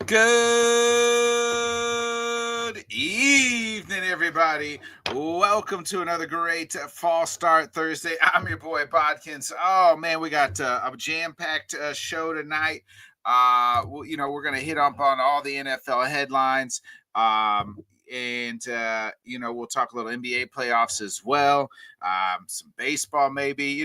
Good evening, everybody. Welcome to another great fall start Thursday. I'm your boy Bodkins. Oh man, we got a jam-packed show tonight. We're gonna hit up on all the NFL headlines, and we'll talk a little NBA playoffs as well. Some baseball, maybe.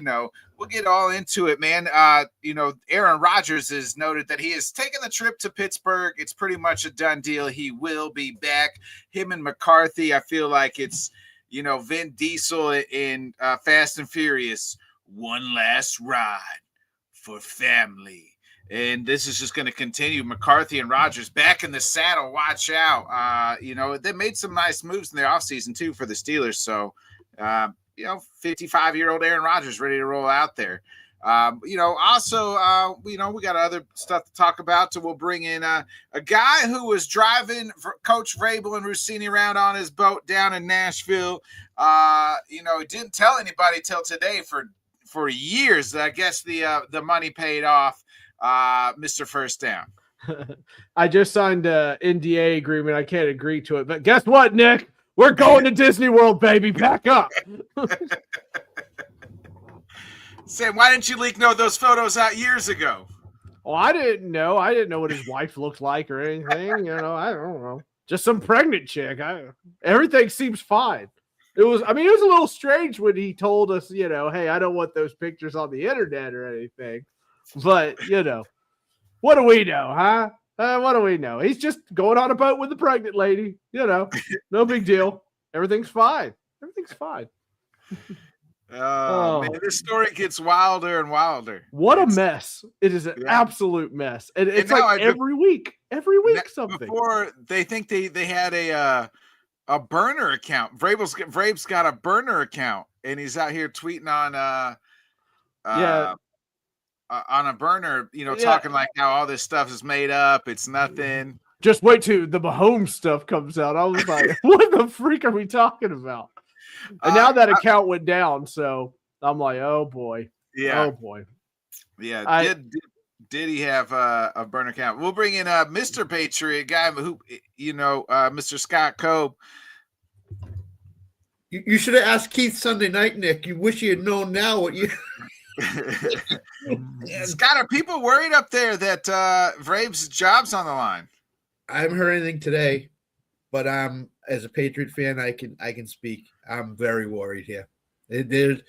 We'll get all into it, man. Aaron Rodgers has noted that he has taken the trip to Pittsburgh. It's pretty much a done deal. He will be back. Him and McCarthy, I feel like it's, Vin Diesel in Fast and Furious. One last ride for family. And this is just going to continue. McCarthy and Rodgers back in the saddle. Watch out. They made some nice moves in their offseason, too, for the Steelers. So, 55-year-old Aaron Rodgers ready to roll out there. We got other stuff to talk about. So we'll bring in a guy who was driving Coach Vrabel and Rossini around on his boat down in Nashville. He didn't tell anybody till today for years. I guess the money paid off. Mr. First Down. I just signed an NDA agreement. I can't agree to it. But guess what, Nick? We're going to Disney World, baby. Back up. Sam, why didn't you leak those photos out years ago? Oh, I didn't know. I didn't know what his wife looked like or anything. I don't know. Just some pregnant chick. Everything seems fine. It was a little strange when he told us, hey, I don't want those pictures on the internet or anything. But, what do we know, huh? What do we know? He's just going on a boat with a pregnant lady. No big deal. Everything's fine. Man, this story gets wilder and wilder. What a mess. It is an absolute mess. And it's like every week something. Before they think they had a burner account. Vrabel's got a burner account, and he's out here tweeting on a burner, talking like how all this stuff is made up. It's nothing. Just wait till the Mahomes stuff comes out. I was like, what the freak are we talking about? And now that account went down, so I'm like, oh boy. Yeah. Oh boy. Yeah. Did he have a burner account? We'll bring in Mr. Patriot, guy who, Mr. Scott Cope. You should have asked Keith Sunday night, Nick. You wish you had known now what you. Scott, are people worried up there that Vrabel's job's on the line? I haven't heard anything today, but as a Patriot fan, I can speak. I'm very worried here. The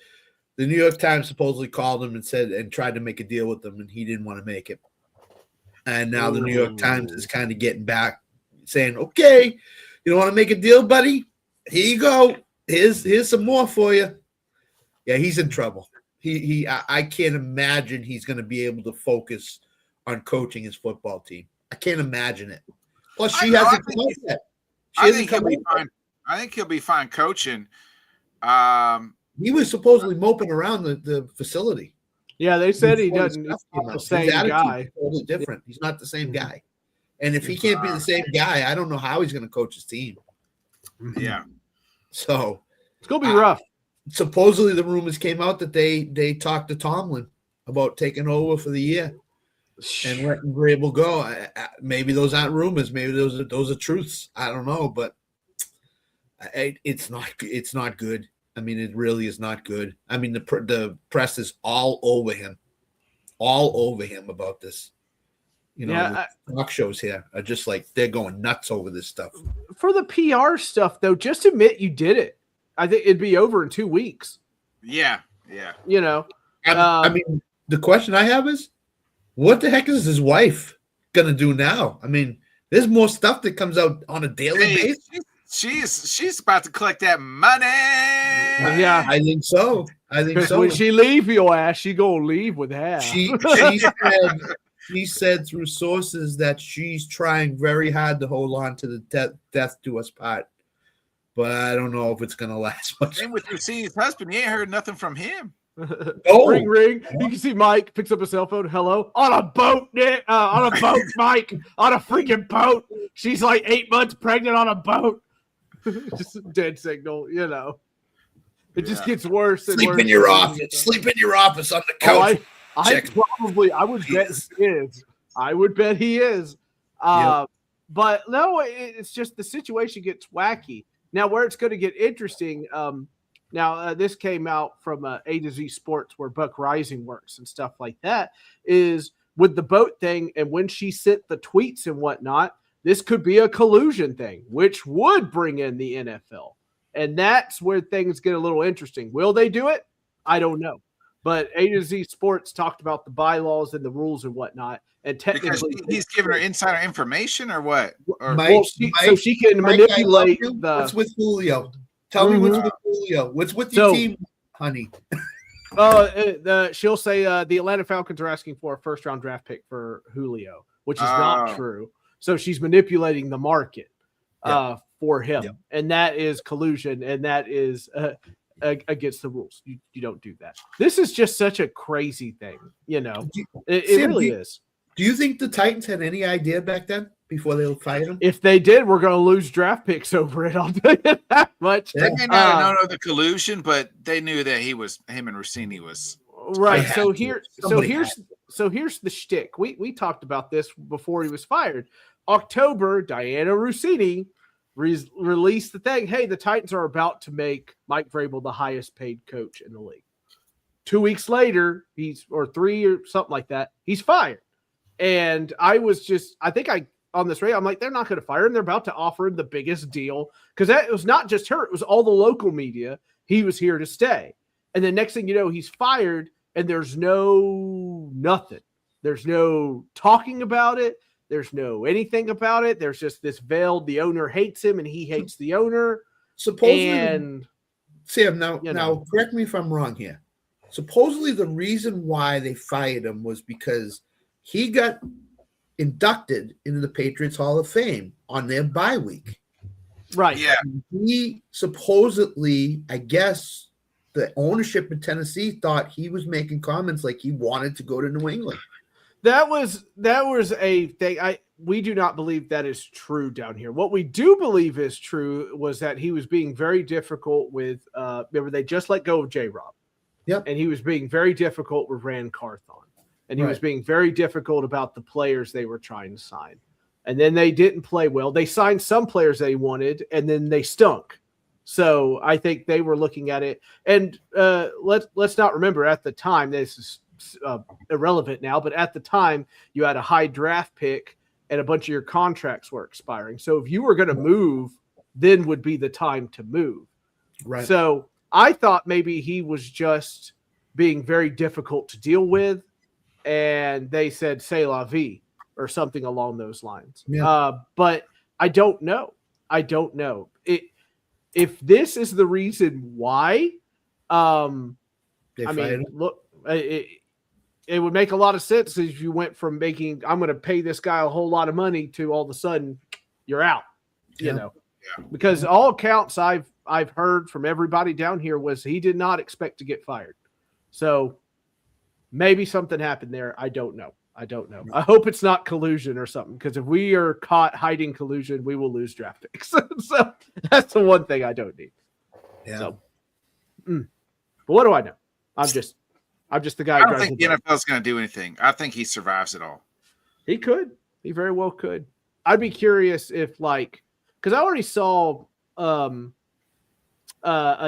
New York Times supposedly called him and tried to make a deal with him, and he didn't want to make it. And now the New York Times is kind of getting back, saying, "Okay, you don't want to make a deal, buddy? Here you go. Here's some more for you." Yeah, he's in trouble. I can't imagine he's going to be able to focus on coaching his football team. I can't imagine it. Plus, she hasn't come out yet. I think he'll be fine. I think he'll be fine coaching. He was supposedly moping around the facility. Yeah, they said he doesn't. He's not the same guy. Totally different. He's not the same guy. And if he can't be the same guy, I don't know how he's going to coach his team. Yeah. So it's going to be rough. Supposedly the rumors came out that they talked to Tomlin about taking over for the year and letting Vrabel go. Maybe those aren't rumors. Maybe those are truths. I don't know, but it's not good. I mean, it really is not good. I mean, the press is all over him about this. Talk shows here are just like they're going nuts over this stuff. For the PR stuff, though, just admit you did it. I think it'd be over in 2 weeks. Yeah. I mean, the question I have is, what the heck is his wife gonna do now? I mean, there's more stuff that comes out on a daily basis. She's about to collect that money. Yeah, I think so. When she leave your ass, she gonna leave with half. She said through sources that she's trying very hard to hold on to the death do us part. But I don't know if it's going to last much. Same with Rossini's husband. You ain't heard nothing from him. Ring, ring. You can see Mike picks up a cell phone. Hello? On a boat, Nick. On a boat, Mike. On a freaking boat. She's like 8 months pregnant on a boat. Just a dead signal, It just gets worse and worse. Sleep in your office on the couch. I would bet he is. But no, it's just the situation gets wacky. Now, where it's going to get interesting, this came out from A to Z Sports, where Buck Rising works and stuff like that, is with the boat thing. And when she sent the tweets and whatnot, this could be a collusion thing, which would bring in the NFL. And that's where things get a little interesting. Will they do it? I don't know. But A to Z Sports talked about the bylaws and the rules and whatnot. And technically, because he's giving her insider information or what? Or, so she can manipulate what's with Julio. Tell me what's with Julio. What's with your team, honey? She'll say the Atlanta Falcons are asking for a first-round draft pick for Julio, which is not true. So she's manipulating the market for him, and that is collusion, and that is against the rules. You don't do that. This is just such a crazy thing, it really is. Do you think the Titans had any idea back then before they fired him? If they did, we're going to lose draft picks over it. I'll tell you that much. They may not know the collusion, but they knew that him and Rossini was right. So here's the shtick. We talked about this before he was fired. October, Diana Rossini released the thing. Hey, the Titans are about to make Mike Vrabel the highest paid coach in the league. 2 weeks later, or 3 or something like that, he's fired. And I think on this radio, I'm like, they're not going to fire him. They're about to offer him the biggest deal, because it was not just her. It was all the local media. He was here to stay. And then next thing you know, he's fired, and there's nothing. There's no talking about it. There's no anything about it. There's just this veiled, the owner hates him and he hates the owner. Supposedly, Sam, now correct me if I'm wrong here. Supposedly the reason why they fired him was because he got inducted into the Patriots Hall of Fame on their bye week. Right. Yeah. He supposedly, I guess, the ownership in Tennessee thought he was making comments like he wanted to go to New England. That was a thing. We do not believe that is true down here. What we do believe is true was that he was being very difficult with. Remember, they just let go of J-Rob. Yep. And he was being very difficult with Rand Carthon. And he was being very difficult about the players they were trying to sign. And then they didn't play well. They signed some players they wanted, and then they stunk. So I think they were looking at it. And let's not remember, at the time, this is irrelevant now, but at the time, you had a high draft pick and a bunch of your contracts were expiring. So if you were going to move, then would be the time to move. Right. So I thought maybe he was just being very difficult to deal with, and they said "c'est la vie" or something along those lines. Yeah. But I don't know. If this is the reason why, look, it would make a lot of sense if you went from making, I'm going to pay this guy a whole lot of money, to all of a sudden you're out, because all accounts I've heard from everybody down here was he did not expect to get fired. So maybe something happened there. I don't know. I hope it's not collusion or something, because if we are caught hiding collusion, we will lose draft picks. So that's the one thing I don't need. Yeah. So, but what do I know? I'm just the guy. I don't think the NFL is going to do anything. I think he survives it all. He could. He very well could. I'd be curious if, because I already saw a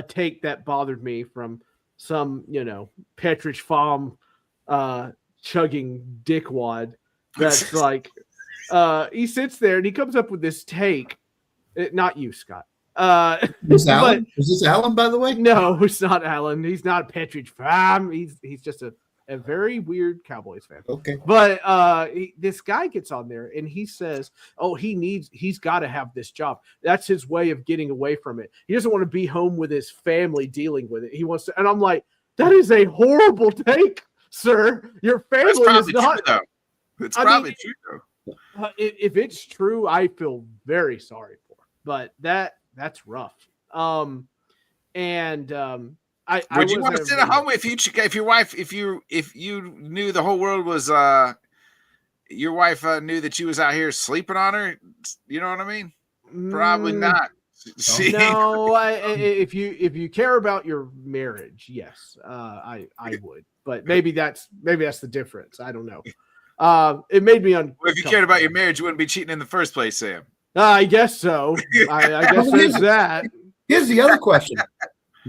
take that bothered me from some, Petrich Farm chugging dickwad. That's he sits there and he comes up with this take. Not you, Scott. Was this Alan, by the way? No, it's not Alan. He's not Petrich Farm. He's just a very weird Cowboys fan. Okay. But this guy gets on there and he says, oh, he's got to have this job. That's his way of getting away from it. He doesn't want to be home with his family dealing with it. He wants to, and I'm like, that is a horrible take, sir. Your family is not. True, though. It's probably true, though. If it's true, I feel very sorry for him. But that's rough. Would you want to sit at home if your wife, if you knew the whole world was your wife knew that you was out here sleeping on her? You know what I mean? Probably not. No, if you care about your marriage, yes, I would. But maybe that's the difference. I don't know. It made me Well, if you cared about your marriage, you wouldn't be cheating in the first place, Sam. I guess so. I guess there's that. Here's the other question.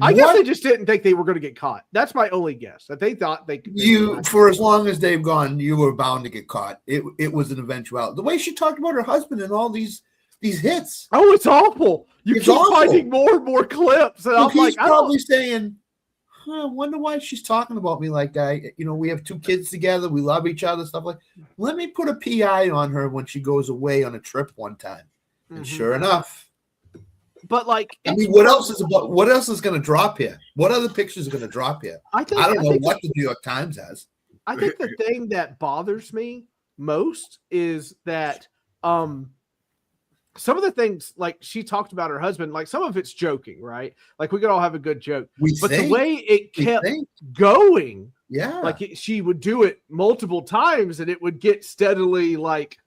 I guess they just didn't think they were going to get caught. That's my only guess. That they thought they could. For as long as they've gone, you were bound to get caught. It was an eventuality. The way she talked about her husband and all these hits. Oh, it's awful. You It's keep awful. finding more and more clips, and Well, I'm like, he's probably saying, I wonder why she's talking about me like that. We have 2 kids together. We love each other, stuff like. Let me put a PI on her when she goes away on a trip one time. And sure enough. But like, I mean, what else is going to drop here? What other pictures are going to drop here? I don't know what the New York Times has. I think the thing that bothers me most is that some of the things, like she talked about her husband, like some of it's joking, right? Like we could all have a good joke, the way it kept going, like she would do it multiple times and it would get steadily like.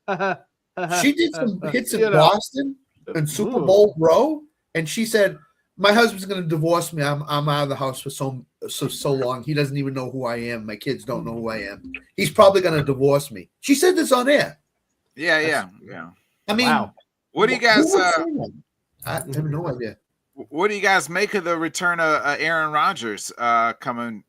She did some hits in Boston and Super Bowl row. And she said, my husband's going to divorce me. I'm out of the house for so long. He doesn't even know who I am. My kids don't know who I am. He's probably going to divorce me. She said this on air. Yeah. I mean, wow. What do you guys? I have no idea. What do you guys make of the return of Aaron Rodgers coming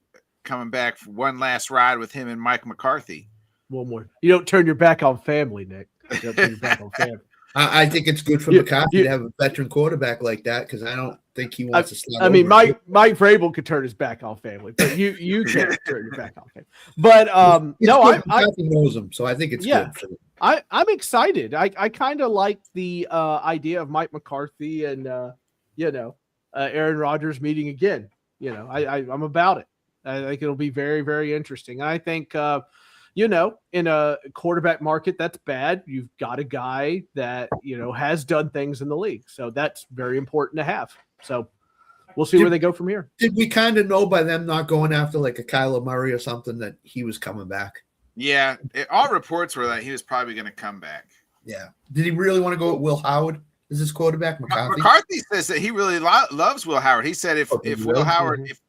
back for one last ride with him and Mike McCarthy? One more. You don't turn your back on family, Nick. You don't turn your back on family. I think it's good for McCarthy to have a veteran quarterback like that because I don't think he wants to slide. I mean, Mike Vrabel could turn his back on family, but you can't turn your back on family. But McCarthy knows him, so I think it's good for him. I'm excited. I kind of like the idea of Mike McCarthy and Aaron Rodgers meeting again. I'm about it. I think it'll be very, very interesting. And I think in a quarterback market that's bad, you've got a guy that, has done things in the league. So that's very important to have. So we'll see where they go from here. Did we kind of know by them not going after like a Kyler Murray or something that he was coming back? Yeah. All reports were that he was probably going to come back. Yeah. Did he really want to go with Will Howard as his quarterback? McCarthy says that he really loves Will Howard. He said if Will Howard, if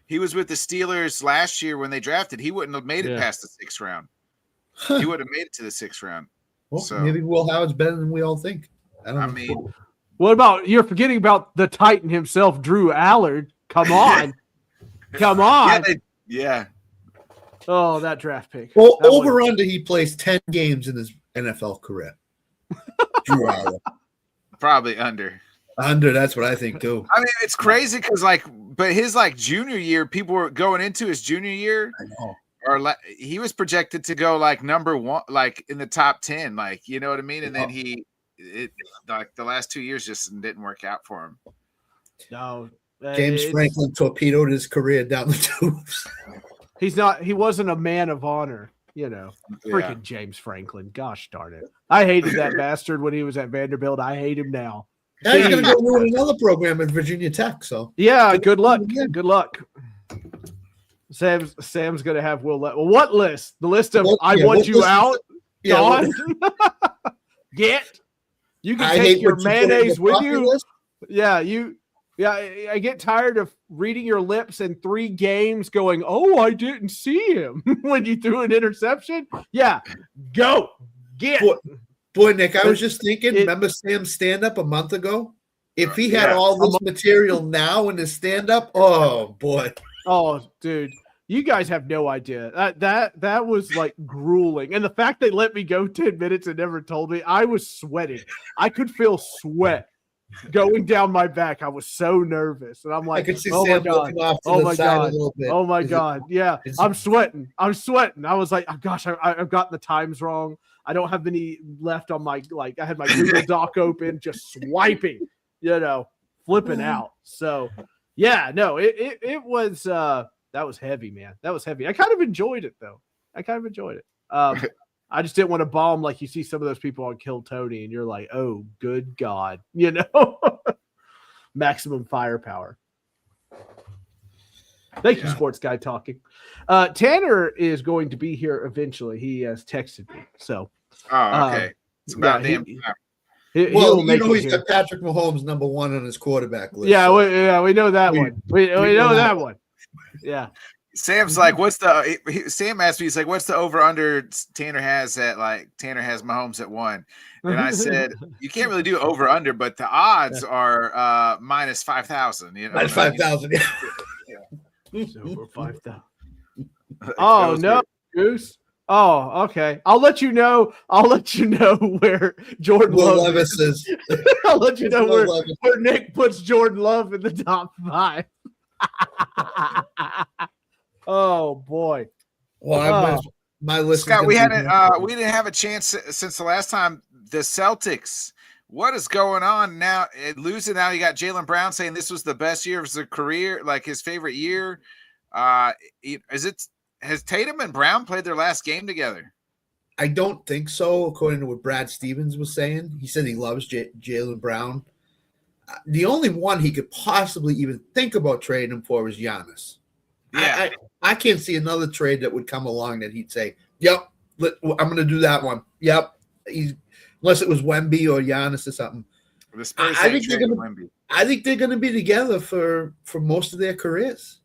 he was with the Steelers last year when they drafted, he wouldn't have made it past the 6th round. He would have made it to the 6th round. Well, so maybe Will Howard's better than we all think. I mean, what about you're forgetting about the Titan himself, Drew Allard? Come on, come on. Yeah. Oh, that draft pick. Well, under he plays 10 games in his NFL career. Drew Allard. Probably under. That's what I think too. I mean, it's crazy because but his junior year, people were going into his junior year. I know. Or he was projected to go number 1, in the top 10, you know what I mean? And then the last 2 years just didn't work out for him. No, James Franklin torpedoed his career down the tubes. He wasn't a man of honor, freaking James Franklin. Gosh darn it. I hated that bastard when he was at Vanderbilt. I hate him now. Now he's going to go ruin another program at Virginia Tech. So yeah, good luck. Good luck. Sam's gonna have what list? The list of I want you out. Gone. You can take your mayonnaise with you. List. Yeah, I get tired of reading your lips in 3 games going, oh, I didn't see him when you threw an interception. Yeah, go get. Boy, Nick, I was just thinking. Remember Sam's stand-up a month ago? If he had all this material now in his stand-up, oh boy. Oh, dude. You guys have no idea. That was grueling. And the fact they let me go 10 minutes and never told me, I was sweating. I could feel sweat going down my back. I was so nervous. And I'm like, I could see Sam looking off to the side a little bit. Oh my God. Yeah. I'm sweating. I was like, oh gosh, I've gotten the times wrong. I don't have any left on my, I had my Google Doc open, just swiping, flipping out. So yeah, no, it was, that was heavy, man. That was heavy. I kind of enjoyed it, though. I I just didn't want to bomb like you see some of those people on Kill Tony, and you're like, oh, good God. Maximum firepower. Thank you, Sports Guy Talking. Tanner is going to be here eventually. He has texted me. So. Oh, okay. It's about damn time. He's got Patrick Mahomes number 1 on his quarterback list. Yeah, we know that one. We know that one. Yeah. Sam's like, what's the? Sam asked me, he's like, what's the over under Tanner has Mahomes at 1, and I said you can't really do over under, but the odds are minus 5,000. You know, minus 5,000. It's over 5,000. Oh no, Goose. Oh, okay. I'll let you know where Jordan Love is. I'll let you know where Nick puts Jordan Love in the top 5. Oh boy. Well, my list. Scott, we didn't have a chance since the last time. The Celtics. What is going on now? Losing now. You got Jaylen Brown saying this was the best year of his career, like his favorite year. Has Tatum and Brown played their last game together? I don't think so, according to what Brad Stevens was saying. He said he loves Jaylen Brown. The only one he could possibly even think about trading him for is Giannis. Yeah, I can't see another trade that would come along that he'd say, "Yep, I'm going to do that one." Yep, unless it was Wemby or Giannis or something. I think they're going to be together for most of their careers.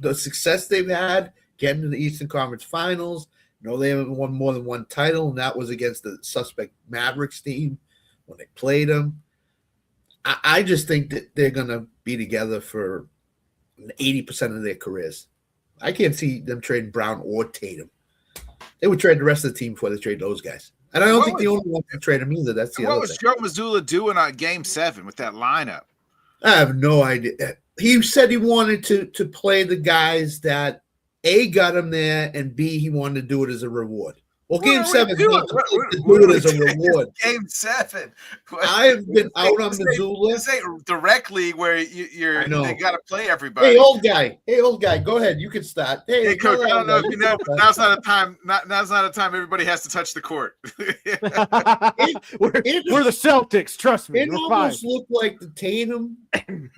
The success they've had getting to the Eastern Conference Finals. No, they haven't won more than one title, and that was against the suspect Mavericks team when they played them. I just think that they're going to be together for 80% of their careers. I can't see them trading Brown or Tatum. They would trade the rest of the team before they trade those guys. And I don't think the only one can trade them either. That's the other thing. What was Joe Mazzulla doing on Game 7 with that lineup? I have no idea. He said he wanted to play the guys that A, got him there, and B, he wanted to do it as a reward. Well, Game 7 do it as a reward. Game 7. I have been out on Missoula. This ain't the rec league where they got to play everybody. Hey, old guy, go ahead. You can start. Hey, Coach, I don't know if you know, but now's not a time. Now's not a time everybody has to touch the court. we're the Celtics. Trust me. It almost looked like the Tatum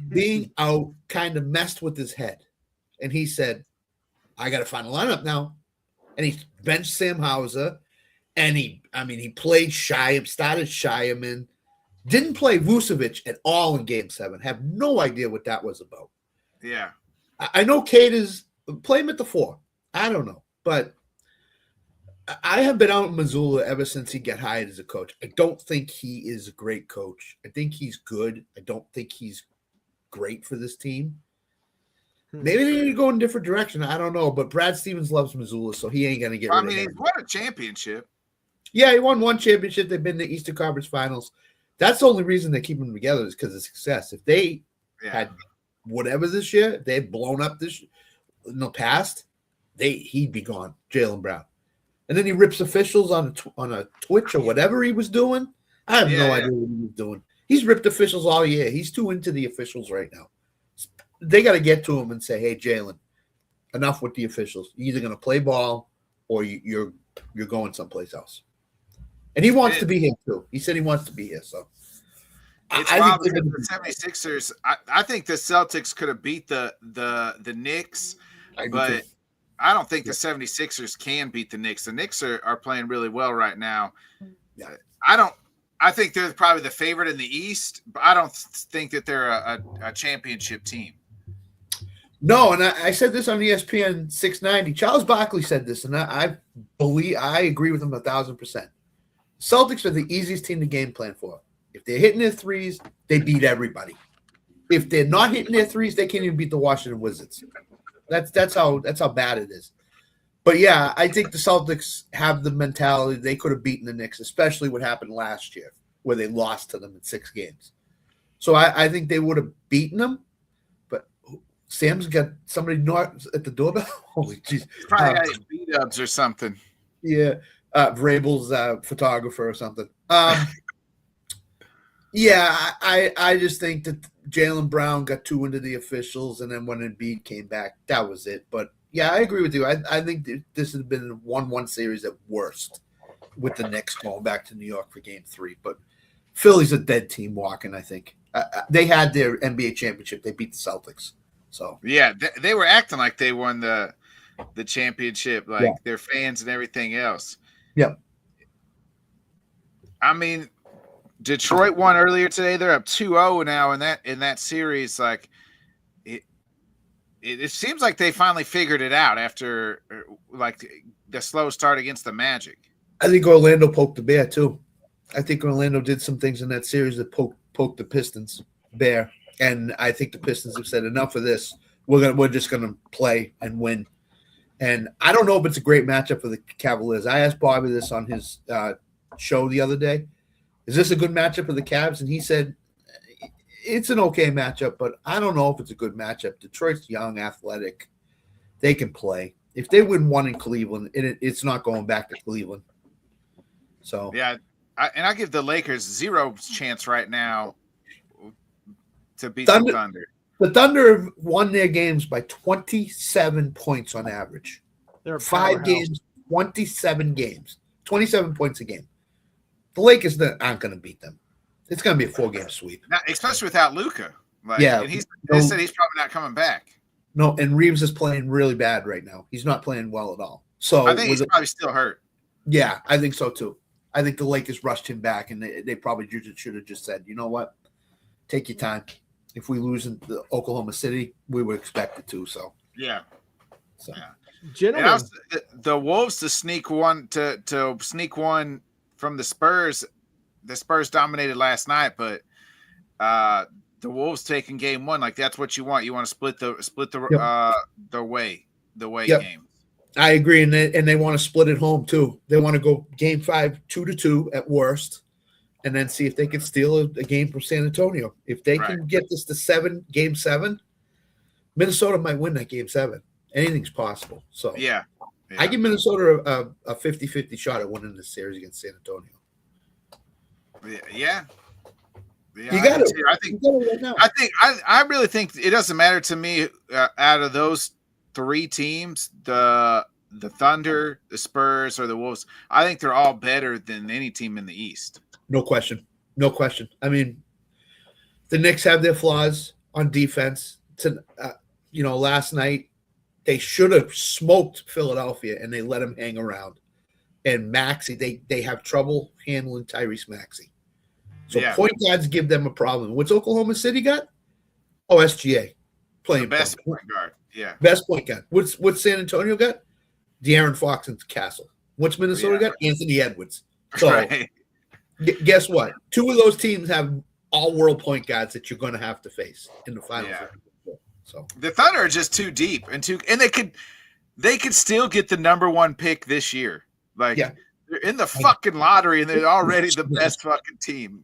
being out kind of messed with his head, and he said, "I got to find a lineup now." And he benched Sam Hauser, and he played started Shireman, didn't play Vucevic at all in Game 7. Have no idea what that was about. Yeah. I know Kate is play him at the 4. I don't know. But I have been out in Missoula ever since he got hired as a coach. I don't think he is a great coach. I think he's good. I don't think he's great for this team. Maybe they need to go in a different direction. I don't know. But Brad Stevens loves Missoula, so he ain't going to get rid of him. He's won a championship. Yeah, he won one championship. They've been to the Eastern Conference Finals. That's the only reason they keep them together is because of success. If they had whatever this year, if they had blown up this in the past, he'd be gone, Jaylen Brown. And then he rips officials on a Twitch or whatever he was doing. I have no idea what he was doing. He's ripped officials all year. He's too into the officials right now. They got to get to him and say, "Hey, Jaylen, enough with the officials. You're either going to play ball or you're going someplace else." And he wants to be here too. He said he wants to be here. So it's wild because the 76ers. I think the Celtics could have beat the Knicks, but I don't think the 76ers can beat the Knicks. The Knicks are playing really well right now. Yeah. I think they're probably the favorite in the East, but I don't think that they're a championship team. No, and I said this on ESPN 690. Charles Barkley said this, and I agree with him 1,000%. Celtics are the easiest team to game plan for. If they're hitting their threes, they beat everybody. If they're not hitting their threes, they can't even beat the Washington Wizards. That's how bad it is. But yeah, I think the Celtics have the mentality they could have beaten the Knicks, especially what happened last year, where they lost to them in 6 games. So I think they would have beaten them. Sam's got somebody at the doorbell. Holy jeez. Probably got beat-ups or something. Yeah. Vrabel's photographer or something. Yeah, I just think that Jaylen Brown got too into the officials, and then when Embiid came back, that was it. But, yeah, I agree with you. I think this has been a 1-1 series at worst with the Knicks going back to New York for Game 3. But Philly's a dead team walking, I think. They had their NBA championship. They beat the Celtics. So yeah, they were acting like they won the championship, like their fans and everything else. Yep. I mean, Detroit won earlier today. They're up 2-0 now in that series. Like, it seems like they finally figured it out after like the slow start against the Magic. I think Orlando poked the bear too. I think Orlando did some things in that series that poked the Pistons bear, and I think the Pistons have said enough of this. We're just gonna play and win. And I don't know if it's a great matchup for the Cavaliers. I asked Bobby this on his show the other day. Is this a good matchup for the Cavs? And he said it's an okay matchup, but I don't know if it's a good matchup. Detroit's young, athletic. They can play. If they win one in Cleveland, it's not going back to Cleveland. So yeah, I give the Lakers zero chance right now to beat the Thunder. The Thunder have won their games by 27 points on average. They're 5 games, 27 games, 27 points a game. The Lakers aren't going to beat them. It's going to be a 4-game sweep. Now, especially without Luka. Yeah. And they said he's probably not coming back. No, and Reeves is playing really bad right now. He's not playing well at all. So I think he's probably still hurt. Yeah, I think so too. I think the Lakers rushed him back, and they probably should have just said, you know what, take your time. If we lose in the Oklahoma City, we would expect it to. So yeah. So yeah. Gentlemen, the Wolves to sneak one from the Spurs. The Spurs dominated last night, but the Wolves taking game 1, like that's what you want. You want to split the way game. I agree, and they want to split it home too. They want to go game 5, 2-2 at worst, and then see if they can steal a game from San Antonio. If they can get this to game 7, Minnesota might win that game 7. Anything's possible. So yeah. I give Minnesota a 50-50 shot at winning this series against San Antonio. Yeah. You got it. I really think it doesn't matter to me out of those 3 teams, the Thunder, the Spurs, or the Wolves. I think they're all better than any team in the East. No question. I mean, the Knicks have their flaws on defense. Last night they should have smoked Philadelphia, and they let them hang around. And Maxey, they have trouble handling Tyrese Maxey. So point guards give them a problem. What's Oklahoma City got? Oh, SGA. Playing the best point guard. Yeah. Best point guard. What's San Antonio got? De'Aaron Fox and Castle. What's Minnesota got? Anthony Edwards. So guess what? 2 of those teams have all-world point guards that you're going to have to face in the finals. Yeah. So the Thunder are just too deep and they could still get the number 1 pick this year. Like they're in the fucking lottery and they're already the best fucking team.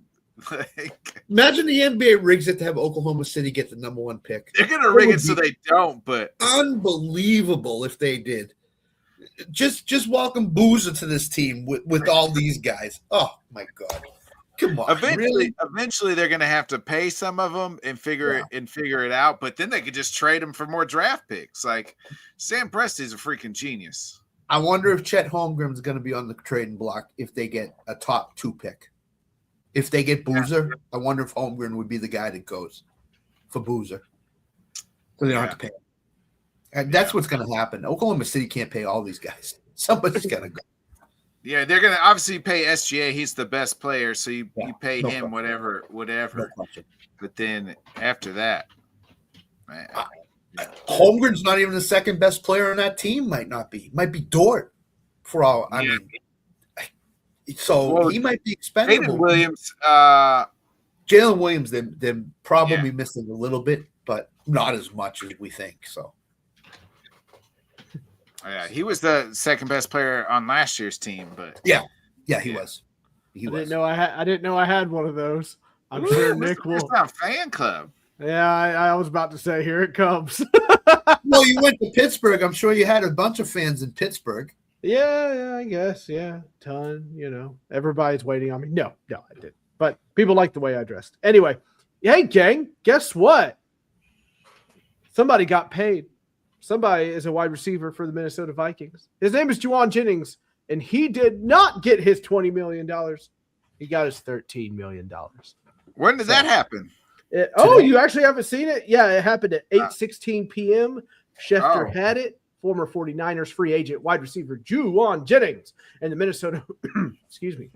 Imagine the NBA rigs it to have Oklahoma City get the number 1 pick. They're gonna rig it so they don't, but unbelievable if they did. Just welcome Boozer to this team with all these guys. Oh my God. Come on. Eventually they're gonna have to pay some of them and figure it out, but then they could just trade them for more draft picks. Like Sam Presti's a freaking genius. I wonder if Chet Holmgren's going to be on the trading block if they get a top 2 pick. If they get Boozer, I wonder if Holmgren would be the guy that goes for Boozer. So they don't have to pay him. And that's what's going to happen. Oklahoma City can't pay all these guys. Somebody's got to go. Yeah, they're going to obviously pay SGA. He's the best player, so you pay him whatever. But then after that, man. Holmgren's not even the second best player on that team. Might be Dort for all. I mean, so he might be expendable. Jalen Williams, they're probably missing a little bit, but not as much as we think. So, yeah, he was the second best player on last year's team, but he was. I didn't know I had one of those. I'm sure Nick will. It's not a fan club. Yeah, I was about to say, here it comes. Well, you went to Pittsburgh. I'm sure you had a bunch of fans in Pittsburgh. Yeah, I guess. Yeah, ton. Everybody's waiting on me. No, I didn't. But people like the way I dressed. Anyway, hey, gang, guess what? Somebody got paid. Somebody is a wide receiver for the Minnesota Vikings. His name is Juwan Jennings, and he did not get his $20 million. He got his $13 million. When did that happen? You actually haven't seen it? Yeah, it happened at 8:16 p.m. Schefter had it. Former 49ers free agent wide receiver Juwan Jennings and the Minnesota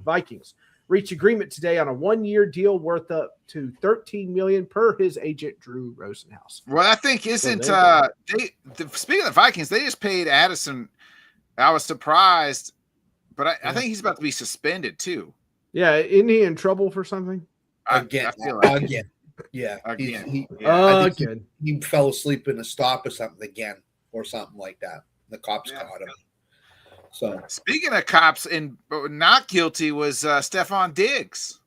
Vikings reached agreement today on a 1-year deal worth up to $13 million per his agent Drew Rosenhaus. Well, I think speaking of the Vikings, they just paid Addison. I was surprised, but I think he's about to be suspended too. Yeah, isn't he in trouble for something? Again. Yeah. Again. He fell asleep in a stop or something or something like that. The cops caught him. So speaking of cops and not guilty was Stephon Diggs.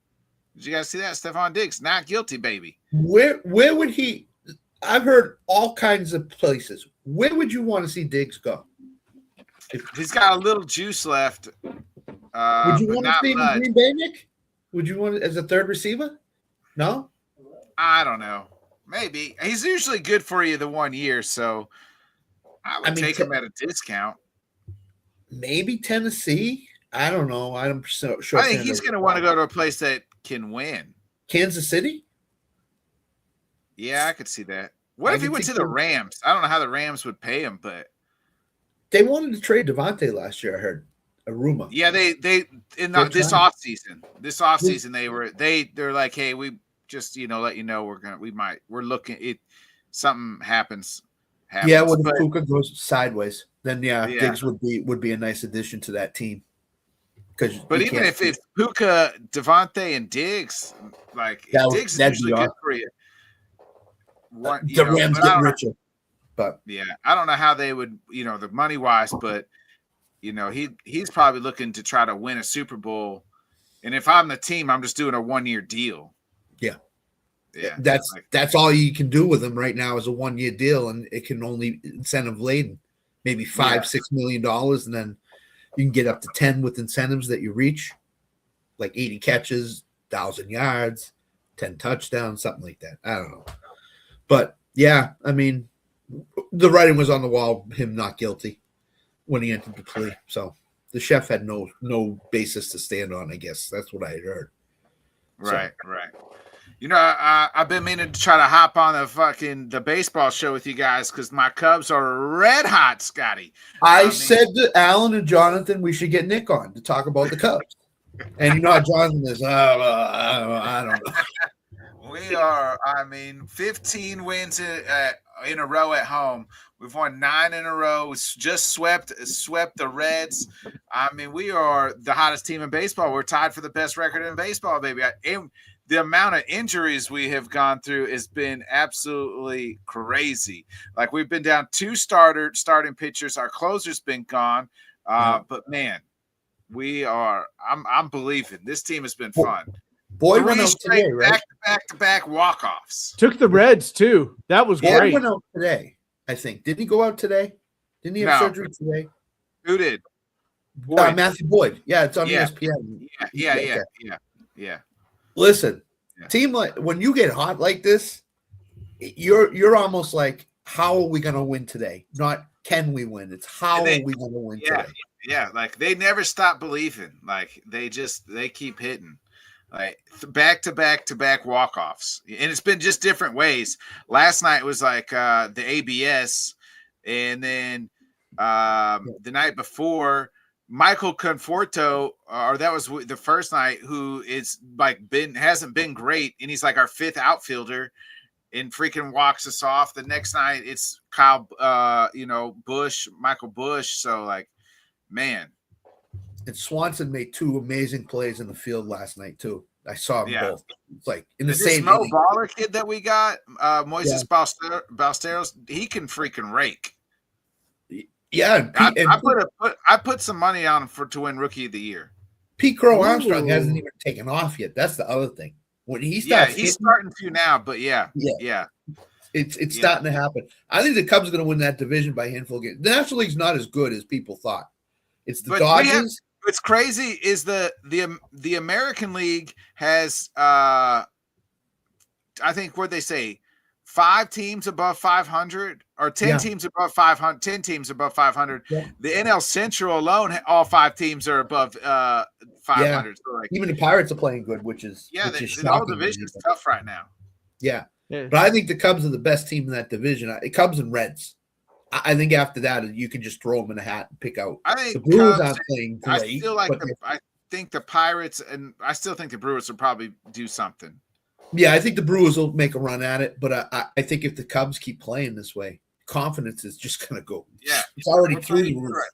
Did you guys see that? Stephon Diggs, not guilty, baby. Where would he? I've heard all kinds of places. Where would you want to see Diggs go? He's got a little juice left. Would you want to see him in Green Bay, Nick? Would you want it as a third receiver? No? I don't know. Maybe. He's usually good for you the 1 year, so I would take him at a discount. Maybe Tennessee? I don't know. I'm so sure. I think he's going to want to go to a place that can win. Kansas City? Yeah, I could see that. What if he went to the Rams? I don't know how the Rams would pay him, but they wanted to trade Devontae last year, I heard. A rumor. Yeah, they in this offseason. This offseason they're like, hey, we just let you know we're looking it something happens. Yeah, when Puka goes sideways, then Diggs would be a nice addition to that team. But even if Puka, Devontae, and Diggs, Diggs is usually good for you. The Rams get richer. But yeah, I don't know how they would, the money wise, but he's probably looking to try to win a Super Bowl. And if I'm the team, I'm just doing a 1-year deal. Yeah. Yeah. That's all you can do with him right now is a 1-year deal, and it can only incentive laden, maybe $5-6 million, and then you can get up to 10 with incentives that you reach, like 80 catches, 1,000 yards, 10 touchdowns, something like that. I don't know. But yeah, I mean, the writing was on the wall, him not guilty when he entered the plea. So the chef had no basis to stand on, I guess. That's what I had heard. Right. I've been meaning to try to hop on the baseball show with you guys because my Cubs are red hot, Scotty. I said to Alan and Jonathan we should get Nick on to talk about the Cubs. And how Jonathan is, I don't know. We are, 15 wins in a row at home. We've won 9 in a row. We just swept the Reds. We are the hottest team in baseball. We're tied for the best record in baseball, baby. The amount of injuries we have gone through has been absolutely crazy. Like we've been down 2 starting pitchers. Our closer's been gone. But man, I'm believing this team has been fun. Boyd went out today, right? Back-to-back walk-offs. Took the Reds too. That was great. Boyd went out today, I think. Didn't he go out today? Didn't he have surgery today? Who did? Matthew Boyd. Yeah, it's on ESPN. Yeah. Listen, team like when you get hot like this, you're almost like, how are we going to win today? Not can we win? It's how are we going to win today? Yeah, like they never stop believing. Like they keep hitting. Like back-to-back walk-offs. And it's been just different ways. Last night was like the ABS, and then the night before Michael Conforto, or that was the first night, who is hasn't been great, and he's like our 5th outfielder, and freaking walks us off. The next night it's Michael Bush. So like, man. And Swanson made 2 amazing plays in the field last night too. I saw them both. It's like in the same. Mo Baller kid that we got, Moises Ballesteros, he can freaking rake. Yeah, I put some money on him to win Rookie of the Year. Pete Crow Armstrong hasn't even taken off yet. That's the other thing. When he starts, he's starting to now. But yeah. It's starting to happen. I think the Cubs are going to win that division by a handful of games. The National League's not as good as people thought. It's the Dodgers. What's crazy is the American League has I think what they say 5 teams above 500 or 10 teams above 500, 10 teams above 500. Yeah. The NL Central alone, all 5 teams are above 500. Yeah. So like, even the Pirates are playing good, which is the whole division is tough right now. Yeah, but I think the Cubs are the best team in that division. Cubs and Reds. I think after that, you can just throw them in a hat and pick out. I think the Brewers aren't playing great. I feel like think the Pirates, and I still think the Brewers will probably do something. Yeah, I think the Brewers will make a run at it, but I think if the Cubs keep playing this way, confidence is just going to go. Yeah. It's already We're through the playing roof. right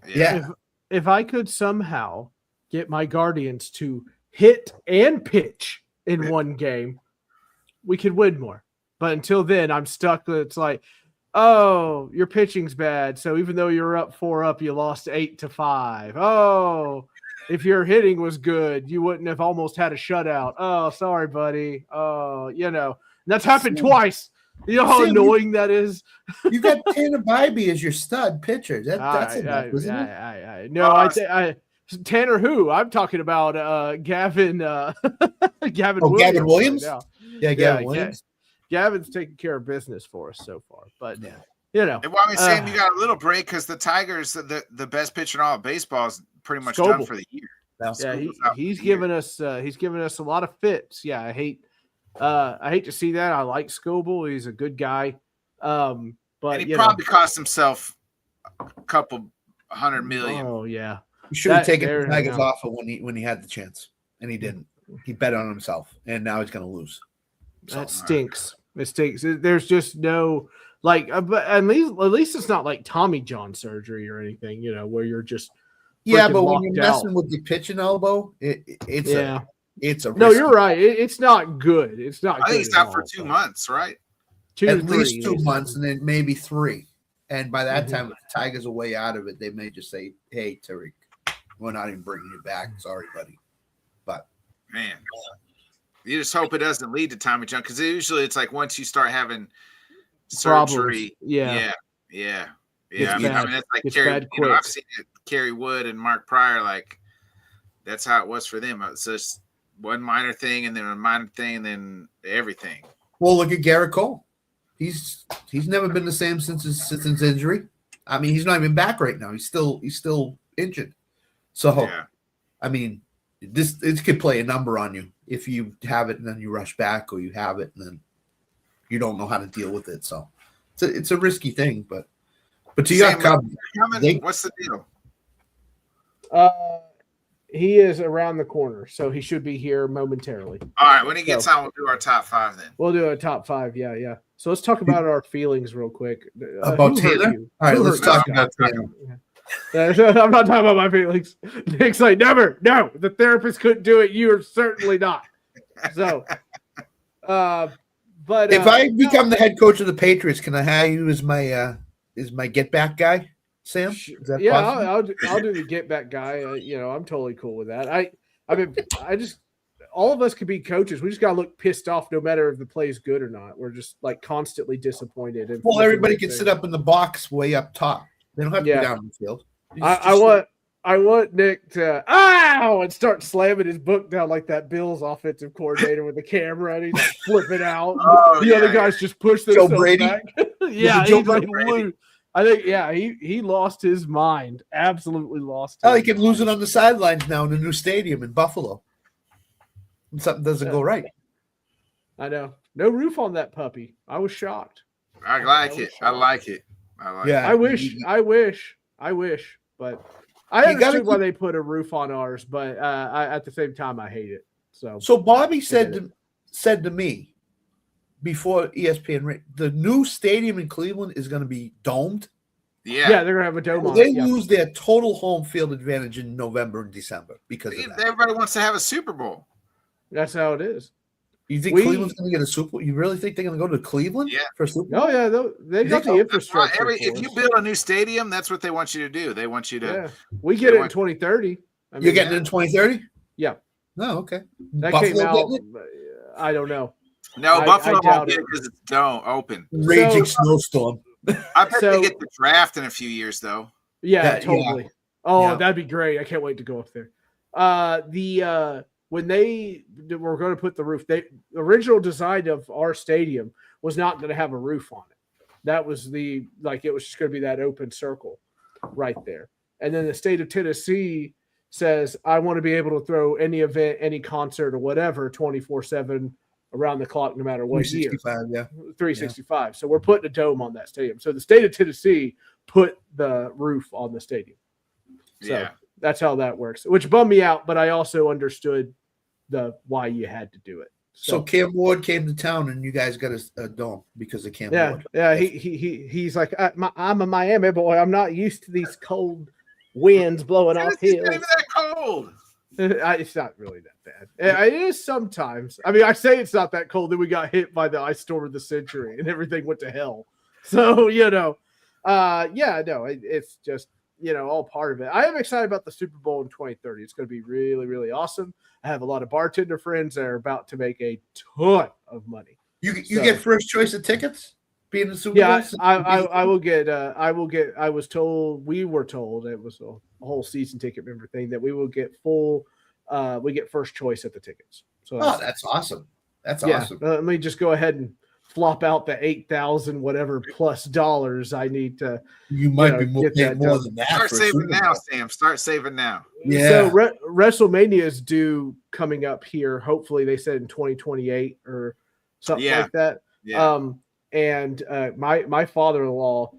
now. Yeah. If I could somehow get my Guardians to hit and pitch in one game, we could win more. But until then, I'm stuck. It's like, oh, your pitching's bad. So even though you're up 4-up, you lost 8-5. Oh, if your hitting was good, you wouldn't have almost had a shutout. Oh, sorry, buddy. Oh, and that's happened twice. You know how annoying that is? You got Tanner Bybee as your stud pitcher. That's enough, isn't it? No, Tanner who? I'm talking about Gavin Gavin Williams. Gavin Williams? Right Yeah, Gavin Williams. Gavin's taking care of business for us so far. But Yeah. And while we're saying you got a little break because the Tigers, the best pitcher in all of baseball, is pretty much done for the year. Yeah, he's given us a lot of fits. Yeah, I hate to see that. I like Scoble. He's a good guy. But and he probably cost himself a couple $100 million. Oh yeah. He should have taken the Tigers off when he had the chance, and he didn't. He bet on himself, and now he's going to lose. So, that stinks. It stinks. There's just no but at least it's not like Tommy John surgery or anything, where you're just but when you're messing with the pitching elbow, it's a no. You're right. It's not good. It's not. I think he's out for 2 months, right? At least 2 months, and then maybe 3. And by that time, if the Tigers are way out of it, they may just say, "Hey, Tariq, we're not even bringing you back. Sorry, buddy." But man, you just hope it doesn't lead to Tommy John, because usually it's like once you start having surgery, yeah. I mean that's like Kerry. I've seen it, Kerry Wood and Mark Pryor. Like that's how it was for them. It's just one minor thing, and then a minor thing, and then everything. Well, look at Garrett Cole. He's never been the same since his injury. I mean, he's not even back right now. He's still injured. So, I mean, it could play a number on you if you have it and then you rush back, or you have it and then you don't know how to deal with it. So, it's a risky thing. But to your Cubs, what's the deal? He is around the corner, so he should be here momentarily. All right, when he gets on, we'll do our top 5 then. We'll do a top 5, yeah. So let's talk about our feelings real quick. About Taylor? All right, let's talk about Taylor. I'm not talking about my feelings. Nick's like, never, no, the therapist couldn't do it. You're certainly not. So, but if I become the head coach of the Patriots, can I hire you as my get back guy? Sam? I'll do the get back guy. I'm totally cool with that. I mean, all of us could be coaches. We just gotta look pissed off no matter if the play is good or not. We're just like constantly disappointed. Well, everybody can sit up in the box way up top. They don't have to be down in the field. I want Nick to and start slamming his book down like that Bills offensive coordinator with the camera, and he's like flipping out. The other guys just push themselves back. He's like loose. I think, he lost his mind. Absolutely lost. He could lose it on the sidelines now in the new stadium in Buffalo. When something doesn't go right. I know. No roof on that puppy. I was shocked. I like it. I wish. But I understood why they put a roof on ours, but at the same time, I hate it. So Bobby said to me, before ESPN, the new stadium in Cleveland is going to be domed. Yeah, they're going to have a dome on it. They lose their total home field advantage in November and December because of that. Everybody wants to have a Super Bowl. That's how it is. You think Cleveland's going to get a Super Bowl? You really think they're going to go to Cleveland for a Super Bowl? Oh, yeah. They got the infrastructure. If you build a new stadium, that's what they want you to do. They want you to. Yeah. We get it in 2030. You're getting it in 2030? Yeah. Oh, okay. That came out. I don't know. No, Buffalo won't get it because it's open. Raging snowstorm. I bet they get the draft in a few years, though. Yeah, totally. Yeah. Oh, that'd be great. I can't wait to go up there. When they were going to put the roof, the original design of our stadium was not going to have a roof on it. That was it was just going to be that open circle right there. And then the state of Tennessee says, I want to be able to throw any event, any concert or whatever 24/7 around the clock, no matter what year. 365. Yeah. So we're putting a dome on that stadium. So the state of Tennessee put the roof on the stadium. So that's how that works, which bummed me out, but I also understood the why you had to do it. So Cam Ward came to town, and you guys got a dome because of Cam Ward. Yeah, he's like, I'm a Miami boy. I'm not used to these cold winds blowing off hills. It's not even that cold. It's not really that bad. It is sometimes. I mean, I say it's not that cold. Then we got hit by the ice storm of the century, and everything went to hell. So it's just all part of it. I am excited about the Super Bowl in 2030. It's going to be really, really awesome. I have a lot of bartender friends that are about to make a ton of money. You get first choice of tickets being the Super Bowl? Yeah, I will get. We were told it was a whole season ticket member thing that we will get full. We get first choice at the tickets. So that's awesome. That's awesome. Let me just go ahead and flop out the $8,000 whatever plus dollars I need to. You might be more than that. Start saving now, Sam. Start saving now. Yeah. So WrestleMania is due coming up here. Hopefully, they said in 2028 or something like that. Yeah. And my father-in-law,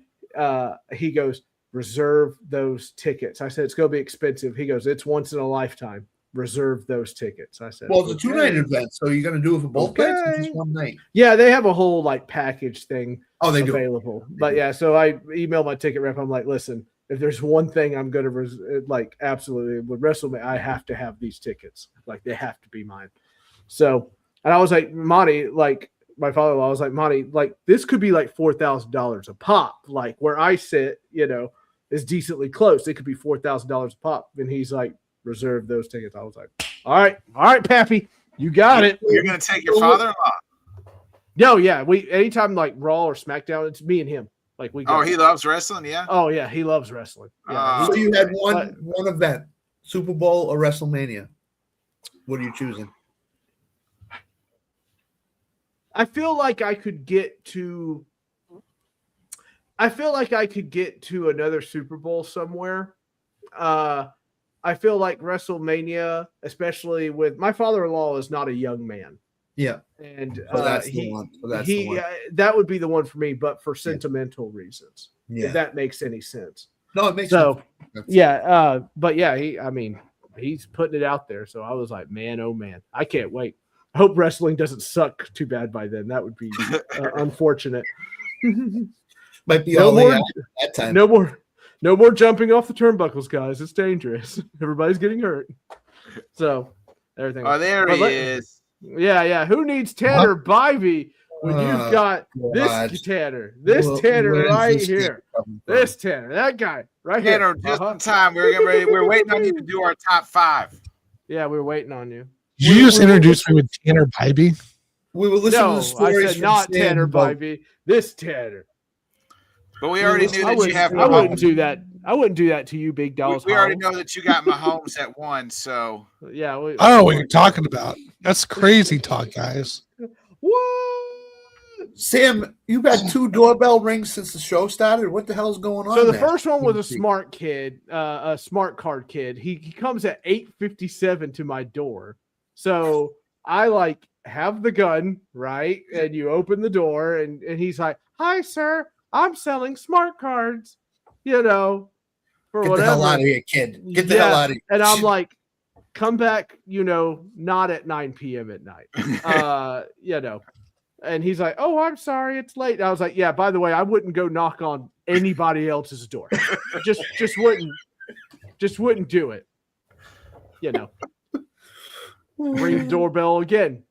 he goes, reserve those tickets. I said, it's going to be expensive. He goes, it's once in a lifetime. Reserve those tickets. I said, well, it's a 2-night event, so you're going to do it for both nights or just one night? Yeah, they have a whole package thing available. Do. But yeah, so I emailed my ticket rep. I'm like, listen, if there's one thing I'm going to absolutely with WrestleMania, I have to have these tickets. They have to be mine. So, and I was like, Monty, my father-in-law was like, Monty, this could be $4,000 a pop. Where I sit, is decently close. It could be $4,000 a pop. And he's like, reserve those tickets. I was like, all right, Pappy, you got it. You're going to take your father-in-law? No, yeah. We anytime Raw or SmackDown, it's me and him. He loves wrestling, yeah? Oh, yeah, he loves wrestling. Yeah. So you had one event, Super Bowl or WrestleMania. What are you choosing? I feel like I could get to another Super Bowl somewhere. I feel like WrestleMania, especially with my father-in-law, is not a young man. Yeah. And that's the one. That would be the one for me, but for sentimental reasons. Yeah. If that makes any sense. No, it makes sense. Yeah. But yeah, he's putting it out there. So I was like, man, oh man, I can't wait. I hope wrestling doesn't suck too bad by then. That would be unfortunate. Might be that time. No more jumping off the turnbuckles, guys. It's dangerous. Everybody's getting hurt. So everything. Oh, there he is. Yeah. Who needs Tanner Bivey when you've got this Tanner? This Tanner right here. This Tanner, that guy right here. Tanner, just in time. We're waiting on you to do our top 5. Yeah, we're waiting on you. Did you just introduce me with Tanner Bybee? We were listening to the stories. I said not Tanner Bybee. This Tanner. But we already knew that you have Mahomes. I wouldn't do that. I wouldn't do that to you, Big Dolls. We already know that you got Mahomes at 1, so. Yeah. What you're talking about. That's crazy talk, guys. What? Sam, you've had 2 doorbell rings since the show started. What the hell is going on? So the first one was a smart kid, a smart card kid. He comes at 8:57 to my door. So I have the gun, right? And you open the door and he's like, "Hi, sir. I'm selling smart cards, for Get whatever." The hell out of here, kid. Get the hell out of here. And I'm like, come back, not at 9 p.m. at night. And he's like, "Oh, I'm sorry, it's late." And I was like, "Yeah, by the way, I wouldn't go knock on anybody else's door. just wouldn't do it. Ring the doorbell again.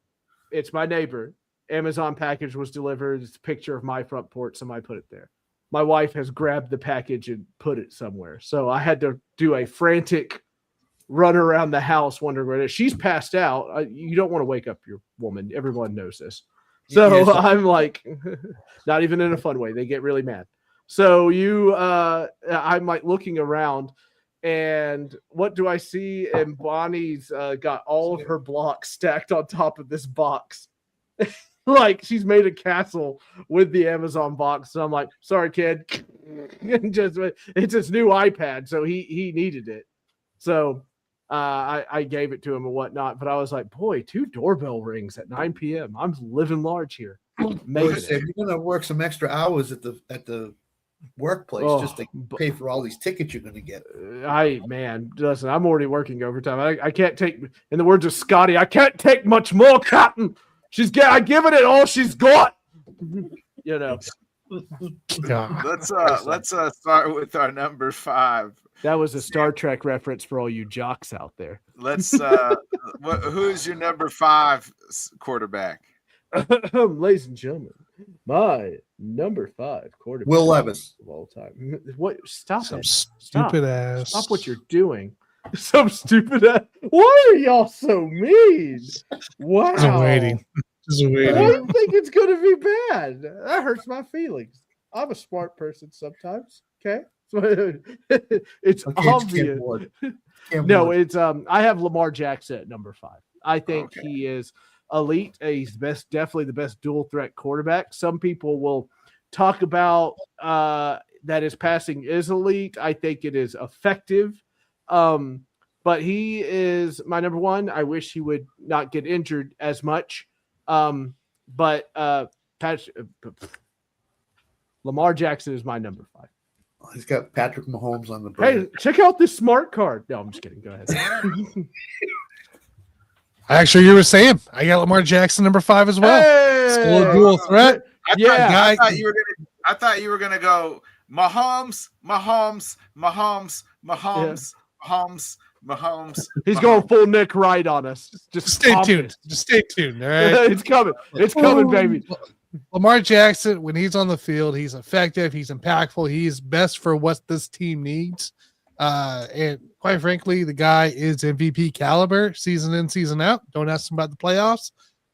It's my neighbor. Amazon package was delivered. It's a picture of my front porch. Somebody put it there. My wife has grabbed the package and put it somewhere. So I had to do a frantic run around the house wondering where it is. She's passed out. You don't want to wake up your woman. Everyone knows this. So yes. I'm like, not even in a fun way. They get really mad. So I'm looking around, and what do I see? And Bonnie's got all of her blocks stacked on top of this box. She's made a castle with the Amazon box. So I'm like, sorry, kid. It's his new iPad, so he needed it. So I gave it to him and whatnot. But I was like, boy, 2 doorbell rings at 9 p.m. I'm living large here. You're gonna work some extra hours at the workplace just to pay for all these tickets you're going to get. Listen, I'm already working overtime. I can't take, in the words of Scotty, I can't take much more, Captain. I'm giving it all she's got. You know. Let's start with our number 5. That was a Star Trek reference for all you jocks out there. Let's who's your number 5 quarterback? Ladies and gentlemen, my number 5 quarterback, Will Levis of all time. What? Stop Some it! stupid ass. Stop what you're doing. Some stupid ass. Why are y'all so mean? Wow. Just waiting. Why do you think it's going to be bad? That hurts my feelings. I'm a smart person sometimes. Okay. It's obvious. No, it's I have Lamar Jackson at number 5. I think he is elite. He's definitely the best dual threat quarterback. Some people will talk about that his passing is elite. I think it is effective. But he is my number 1. I wish he would not get injured as much. But Lamar Jackson is my number 5. He's got Patrick Mahomes on the brain. Hey, check out this smart card. No, I'm just kidding. Go ahead. Actually, you were saying I got Lamar Jackson number 5 as well. Hey! Still a dual threat. I thought you were gonna go Mahomes. He's going full Nick Wright on us. Just stay tuned. Just stay tuned. All right. It's coming. It's coming, baby. Lamar Jackson, when he's on the field, he's effective. He's impactful. He's best for what this team needs. And quite frankly, the guy is MVP caliber, season in, season out. Don't ask him about the playoffs,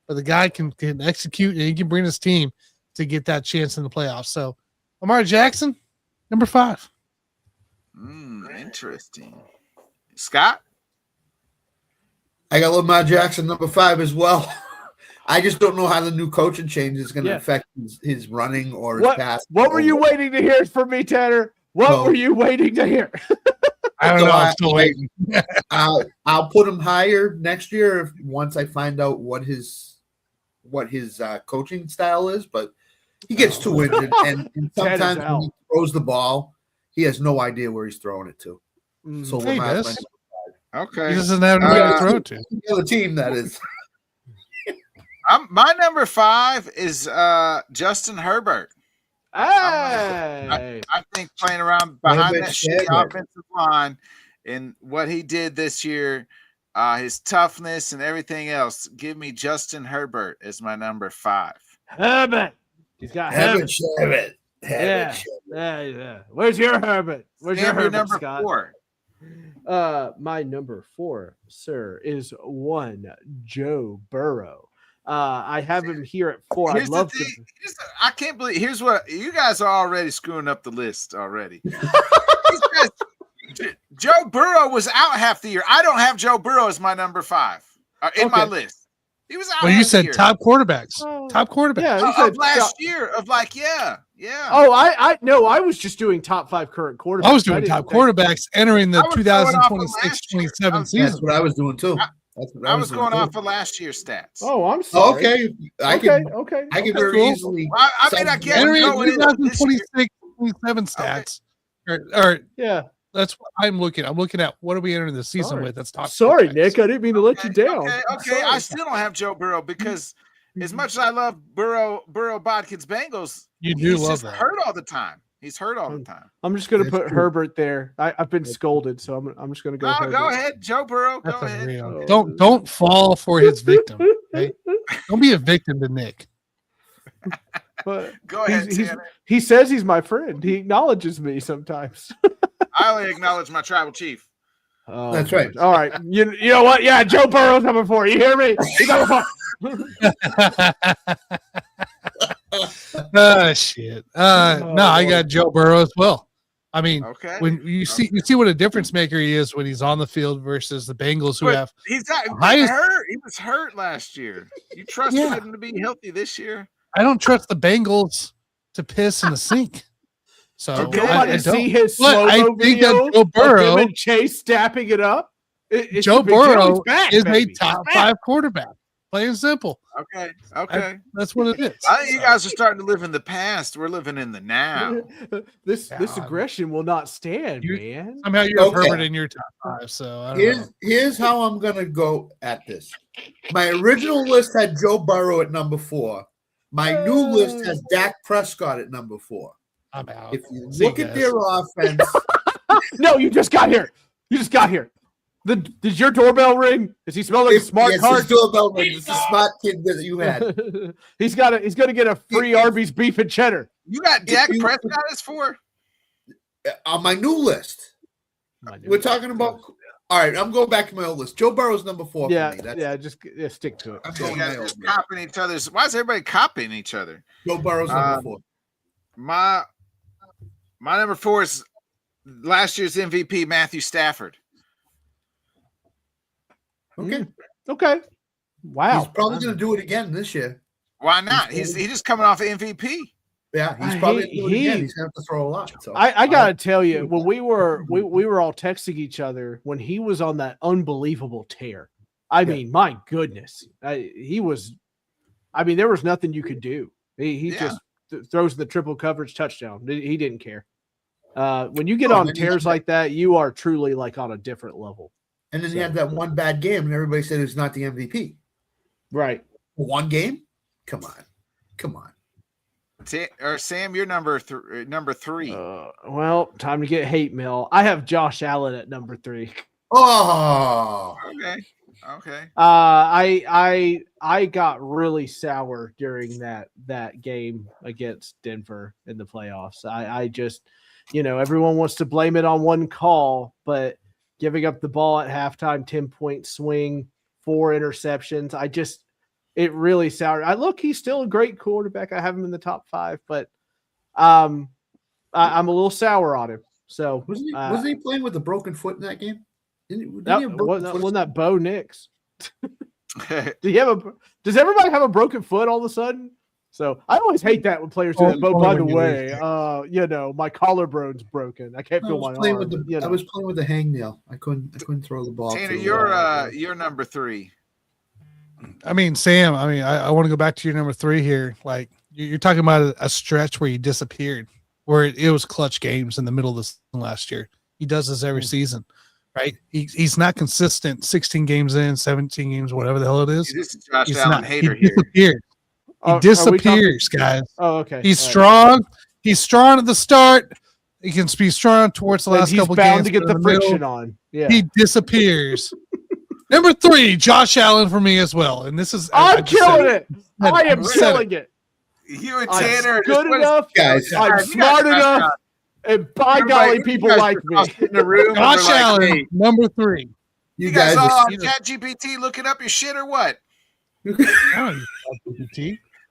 but the guy can execute and he can bring his team to get that chance in the playoffs. So Lamar Jackson, number 5. Interesting. Scott? I got Lamar Jackson number 5 as well. I just don't know how the new coaching change is going to affect his running or his pass. What were you waiting to hear from me, Tanner? What were you waiting to hear? I don't know. I'm still waiting. I'll put him higher next year once I find out what his coaching style is. But he gets too injured, and sometimes when he throws the ball, he has no idea where he's throwing it to. So he does. Okay, he doesn't have anybody to throw to. The team that is. My number 5 is Justin Herbert. Hey. I think playing around behind that shitty offensive line and what he did this year, his toughness and everything else, give me Justin Herbert as my number 5. Herbert. He's got Herbert. Yeah. Where's your Herbert? Where's your Herbert, number Scott? 4? My number 4, sir, is one Joe Burrow. I have him here at 4. I love to. I can't believe. Here's what you guys are already screwing up the list already. Joe Burrow was out half the year. I don't have Joe Burrow as my number 5 in my list. He was out. Well, you said year. top quarterbacks. Top quarterbacks. Yeah, of last year. Of like, yeah. Oh, I was just doing top 5 current quarterbacks. I was doing top quarterbacks entering the 2026-27 season. That's what I was doing too. I was going off of last year's stats. Oh, I'm sorry. Okay. I can very easily. I mean, I get entering 2026-27 stats. Or yeah. That's what I'm looking at. I'm looking at what are we entering the season with. That's top. Sorry, Nick. I didn't mean to let you down. Okay. I still don't have Joe Burrow because as much as I love Burrow Bodkins Bengals, he's just hurt all the time. He's hurt all the time. I'm just going to put Herbert there. I've been scolded, so I'm just going to go. No, go ahead, Joe Burrow. Go ahead. Don't fall for his victim. Okay? Don't be a victim to Nick. But go ahead. He says he's my friend. He acknowledges me sometimes. I only acknowledge my tribal chief. Oh, that's right. All right. You know what? Yeah, Joe Burrow's number 4. You hear me? He's number 4. Oh shit. No, I got Joe Burrow as well. I mean, when you see what a difference maker he is when he's on the field versus the Bengals who have he's hurt. He was hurt last year. You trust him to be healthy this year? I don't trust the Bengals to piss in the sink. So I see his slow-mo video that Joe Burrow and Chase stapping it up. Joe Burrow is a top 5 quarterback. Plain and simple. Okay. That's what it is. I think you guys are starting to live in the past. We're living in the now. This aggression will not stand, You- man. Somehow you're a pervert in your top 5, so I don't know. Here's how I'm gonna go at this. My original list had Joe Burrow at number 4. My new list has Dak Prescott at number 4. I'm out. If you See look you at guys. their offense, No, you just got here. Did your doorbell ring? Does he smell like a smart yes, card? his doorbell rings. It's a smart kid that you had. He's gonna get a free Arby's beef and cheddar. You got Dak Prescott as 4? On my new list, we're talking about. All right, I'm going back to my old list. Joe Burrow's number 4 Yeah, for me. just stick to it. I'm You going guys my just old list. copying each other's. Why is everybody copying each other? Joe Burrow's number 4. My number 4 is last year's MVP Matthew Stafford. Okay. Okay. Wow. He's probably going to do it again this year. Why not? He's just coming off MVP. Yeah, he's probably going to do it again. He's going to have to throw a lot. So I gotta tell you, when we were all texting each other when he was on that unbelievable tear. I mean, my goodness, he was. I mean, there was nothing you could do. He just throws the triple coverage touchdown. He didn't care. When you get on tears like that, you are truly like on a different level. And then he had that one bad game, and everybody said it's not the MVP. Right. One game? Come on. Sam, you're number 3. Well, time to get hate mail. I have Josh Allen at number 3. Oh, Okay. I got really sour during that game against Denver in the playoffs. I just, everyone wants to blame it on one call, but giving up the ball at halftime, 10-point swing, 4 interceptions. It really soured. He's still a great quarterback. I have him in the top 5, but I'm a little sour on him. So wasn't he playing with a broken foot in that game? Wasn't that Bo Nix? Does everybody have a broken foot all of a sudden? So I always hate that when players do that. But by the way, my collarbone's broken. I can't feel my arm. I was playing with the hangnail. I couldn't throw the ball. Tanner, you're number 3. I mean, Sam, I want to go back to your number 3 here. Like, you're talking about a stretch where he disappeared, where it was clutch games in the middle of the season last year. He does this every season, right? He's not consistent 16 games in, 17 games, whatever the hell it is. This is Josh Allen hater here. He disappears, guys. Oh, okay. He's strong. He's strong at the start. He can be strong towards the last couple games. He's bound to get the friction on. Yeah. He disappears. Number 3, Josh Allen for me as well. And this is I'm killing it. I am killing it. You and Tanner are good enough. Guys, I'm smart enough. And by golly, people like me. In the room, Josh Allen, hey, number 3. you guys all on ChatGPT looking up your shit or what?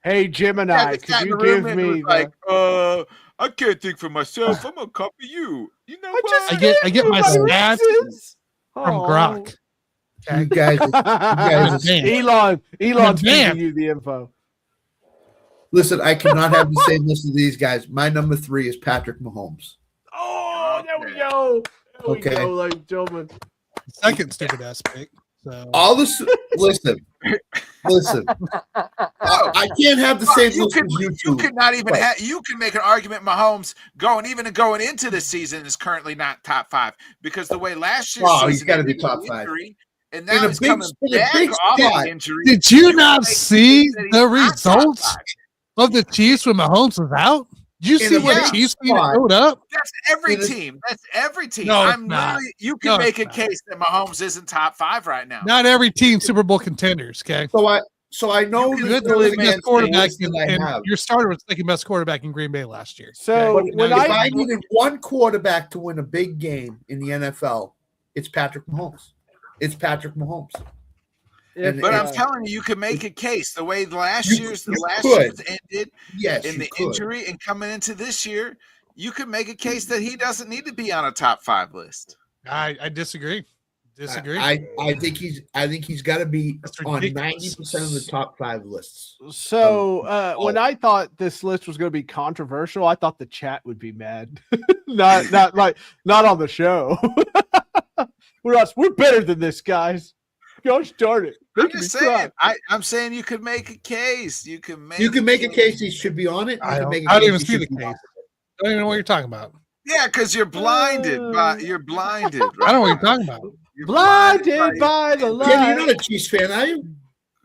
Hey, Gemini, could you give me I can't think for myself. I'm gonna copy you. You know what? I get my stats from Grok. You guys, Elon's giving you the info. Listen, I cannot have the same list as these guys. My number 3 is Patrick Mahomes. Oh, there we go. There we go, ladies and gentlemen. Second stupid ass pick. So All this, listen. I can't have the same list as you two. You could not even have. You can make an argument. Mahomes going into this season is currently not top 5 because the way last year's season, he's got to be top 5. And now he's coming back off the injury. Did you not see the results of the Chiefs when Mahomes was out? Did you see what Chiefs showed up? That's every team. That's every team. No, I'm literally. You can make a case that Mahomes isn't top 5 right now. Not every team Super Bowl contenders. Okay. So I know you had the best quarterback, and your starter was second best quarterback in Green Bay last year. So if I needed one quarterback to win a big game in the NFL, it's Patrick Mahomes. But I'm telling you, you can make a case the way the last year's ended in the injury and coming into this year. You could make a case that he doesn't need to be on a top 5 list. I disagree. I think he's got to be on 90% of the top 5 lists. So when I thought this list was going to be controversial, I thought the chat would be mad. not on the show. We're better than this, guys. Gosh darn it! I'm Making me just saying. cry. I'm saying you could make a case. You can make a case he should be on it. I don't make a even case he see the should be case. off. I don't even know what you're talking about. Yeah, because you're blinded. You're blinded. I don't know what you're talking about. You're Blinded by the Kenny, you're light. not a Chiefs fan, are you?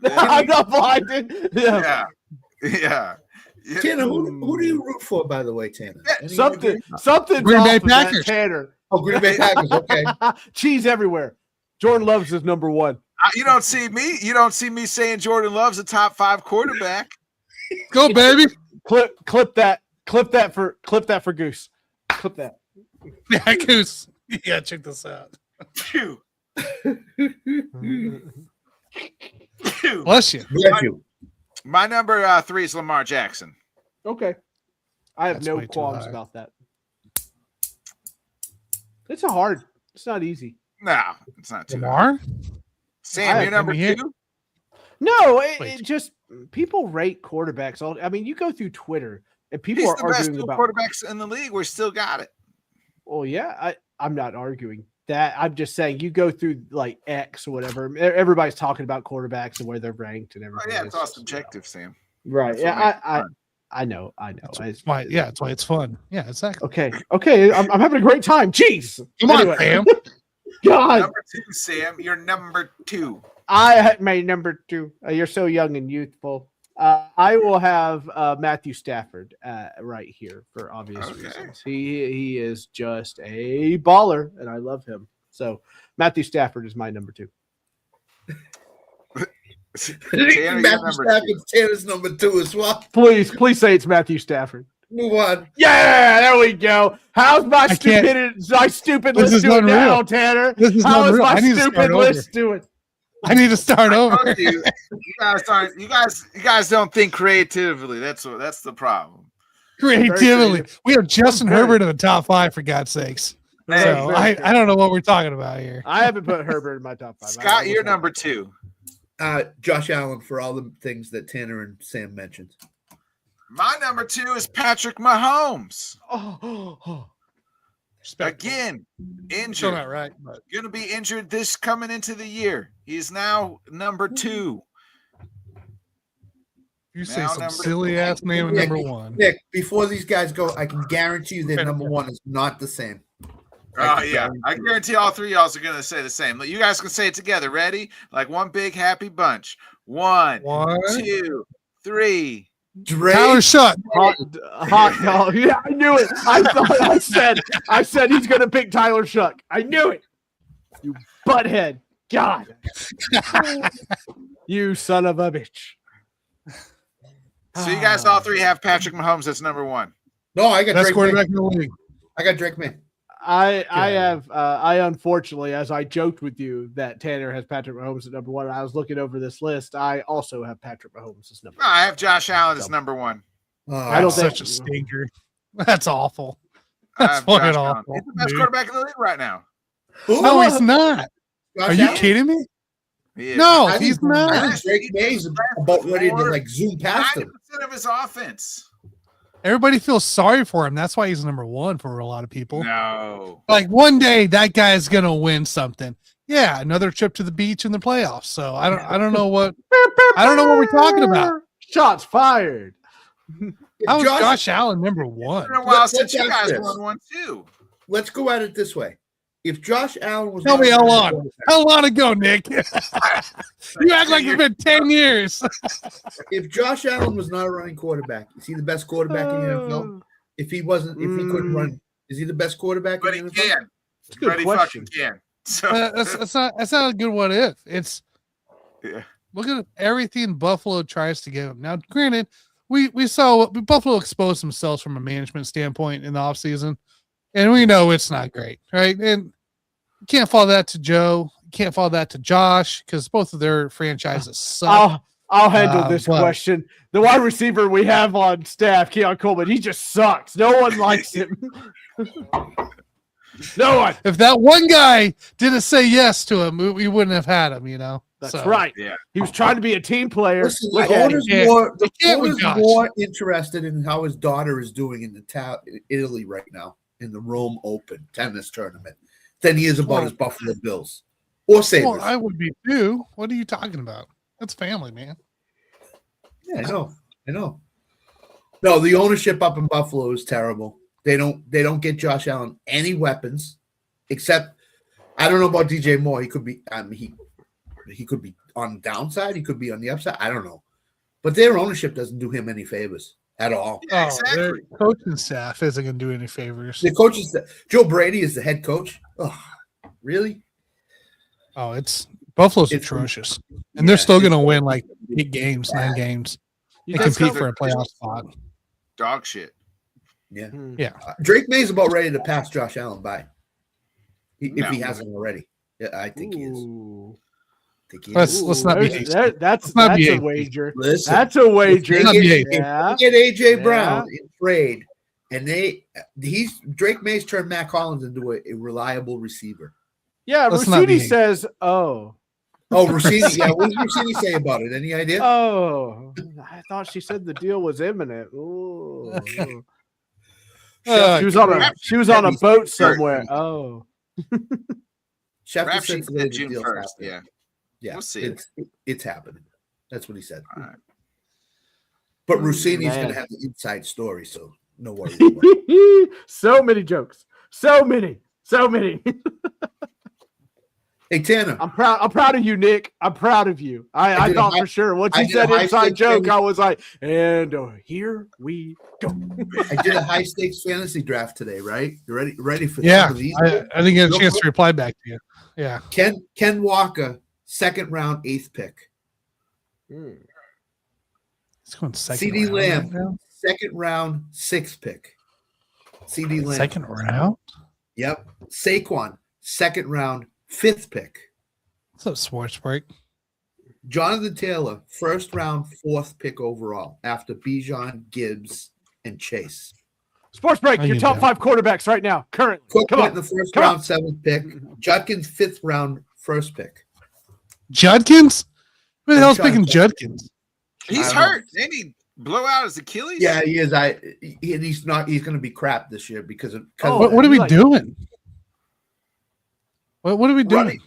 I'm not blinded. Yeah. Yeah. Tanner, who do you root for, by the way, Tanner? Something Green Bay off of that, Packers. Tanner. Oh, Green Bay Packers. Okay. Cheese everywhere. Jordan Love's is number one. You don't see me. You don't see me saying Jordan Love's a top 5 quarterback. Go, baby. Clip that for Goose. Clip that. Yeah, Goose. Yeah, check this out. Phew. Bless you. Bless you. My number 3 is Lamar Jackson. Okay. I have That's no way too qualms high. about that. It's not easy. No, it's not too. Lamar? Sam, you're number here. 2. No, Wait. it just people rate quarterbacks. I mean, you go through Twitter and people He's are the best arguing 2 about. quarterbacks in the league. We still got it. Well, yeah, I'm not arguing that. I'm just saying you go through like X or whatever. Everybody's talking about quarterbacks and where they're ranked and Oh, everything. yeah, it's all subjective, Sam. Right. That's what Yeah, makes it fun. I know. That's why it's fun. Yeah, exactly. Okay. I'm having a great time. Jeez. Come on, Sam. God. Number 2, Sam. You're number 2. I had my number 2. You're so young and youthful. I will have Matthew Stafford right here for obvious reasons. He is just a baller, and I love him. So Matthew Stafford is my number 2. Tanner's number 2 as well. Please say it's Matthew Stafford. Move on. Yeah, there we go. How's my stupid This list is doing now, unreal. Tanner? This is How is unreal. my I need to stupid start list doing? I need to start over. You guys don't think creatively. That's the problem. Creatively. We have Justin Very- Herbert in the top 5 for God's sakes. Hey, So I don't know what we're talking about here. I haven't put Herbert in my top 5. Scott, you're number 2. Josh Allen for all the things that Tanner and Sam mentioned. My number 2 is Patrick Mahomes. Respectful. Again, Still injured. not right, but Going to be injured this coming into the year. He's now number 2. you say Now some number silly ass name at Nick, number 1. Nick, before these guys go, I can guarantee you that number 1 is not the same. Oh, yeah. I guarantee all 3 of y'all are going to say the same. You guys can say it together. Ready? Like one big happy bunch. 1, 2, 3. Drake. Tyler Shutt. Hot dog. Yeah, I knew it. I said he's gonna pick Tyler Shuck. I knew it. You butthead. God. You son of a bitch. So you guys all 3 have Patrick Mahomes as number 1. No, I got Best Drake quarterback May. in the league. I got Drake May. I unfortunately, as I joked with you that Tanner has Patrick Mahomes at number 1, I was looking over this list. I also have Patrick Mahomes as number No, I have Josh Allen as number 1. I don't That's think- such a stinker. That's awful. I That's have Josh fucking Allen. awful. He's the best dude. quarterback in the league right now. No, he's not. Josh Are you Allen? kidding me? He is. No, I he's think- I not. think Drake May's about ready to like zoom past 90% him. of his offense. Everybody feels sorry for him. That's why he's number 1 for a lot of people. No. Like one day that guy's gonna win something. Yeah, another trip to the beach in the playoffs. So I don't know what we're talking about. Shots fired. How was Josh- Josh Allen number 1? It's been a while Let's since you ask guys this. won one too. Let's go at it this way. If Josh Allen was Tell not me how running long? quarterback- How long ago, Nick? You act like it's been 10 years. if Josh Allen was not a running quarterback, is he the best quarterback in the NFL? If he couldn't run, is he the best quarterback But he in the NFL? can. That's a good But he question. fucking can. So That's not a good what if. It's yeah. look at everything Buffalo tries to give him. Now, granted, we saw Buffalo expose themselves from a management standpoint in the offseason, and we know it's not great, right? And you can't follow that to Joe. You can't follow that to Josh because both of their franchises suck. I'll handle this but- question. The wide receiver we have on staff, Keon Coleman, he just sucks. No one likes him. No one. If that one guy didn't say yes to him, we wouldn't have had him, you know? That's So, right. Yeah. He was trying to be a team player. Listen, Look the at him. owner's can't- more, you can't with owner's Josh. more interested in how his daughter is doing in Italy right now in the Rome Open tennis tournament than he is about his Buffalo Bills. or Sabres. Well, I would be too. What are you talking about? That's family, man. Yeah, I know. No, the ownership up in Buffalo is terrible. They don't get Josh Allen any weapons, except I don't know about DJ Moore. He could be he could be on the downside. He could be on the upside. I don't know. But their ownership doesn't do him any favors at all. Yeah, Their exactly. coaching staff isn't going to do any favors. The coach is Joe Brady is the head coach. Oh, really? Oh, Buffalo's It's- atrocious, and they're still it's- going to win like 8 games, 9 games, You and think compete so? for a playoff spot. Dog shit. Yeah. Yeah, Drake May's about ready to pass Josh Allen by. If No. he hasn't already. Yeah, I think he is. Ooh. Let's not be There's- hasty. that's Let's not be a hasty. wager. Listen, That's a wager. They Not get, be if Yeah. they get AJ Yeah. Brown in trade, and Drake May's turned Matt Collins into a reliable receiver. Yeah, Let's not be Rossini hasty. says, "Oh, Oh, Rossini, yeah. What did Rossini say about it? Any idea? oh, I thought she said the deal was imminent." Ooh. Uh, She was on a boat somewhere. Oh, Schefter Rap said sheet today said the June deal's 1st. happening. Yeah. Yeah, We'll see. It's happening. That's what he said. All right. But Rossini's Man. going to have the inside story, so no worries. about it. so many jokes. So many. Hey, Tanner. I'm proud of you, Nick. I'm proud of you. I did a thought high- for sure once I you did a said high inside stakes joke, fantasy- I was like, and here we go. I did a high stakes fantasy draft today, right? You ready for yeah, some of these? I didn't get a chance to reply back to you. Yeah, Ken Walker, 2nd round, 8th pick. it's going second. CD round Lamb, right now. 2nd round, 6th pick. CD Lamb. Second round. Yep. Saquon, 2nd round, 5th pick. What's up, sports break? Jonathan Taylor, 1st round, 4th pick overall after Bijan, Gibbs, and Chase. Sports break. How Your you top doing? 5 quarterbacks right now. Currently. Cook Come went on. in the 1st Come on. round, 7th pick. Judkins, 5th round, 1st pick. Judkins? Who the hell's Sean picking Judkins. Judkins? He's I don't know. hurt. Didn't he blow out his Achilles? Yeah, he is. He's not. He's going to be crap this year because of. Oh, What are we like- doing? What are we doing? Running.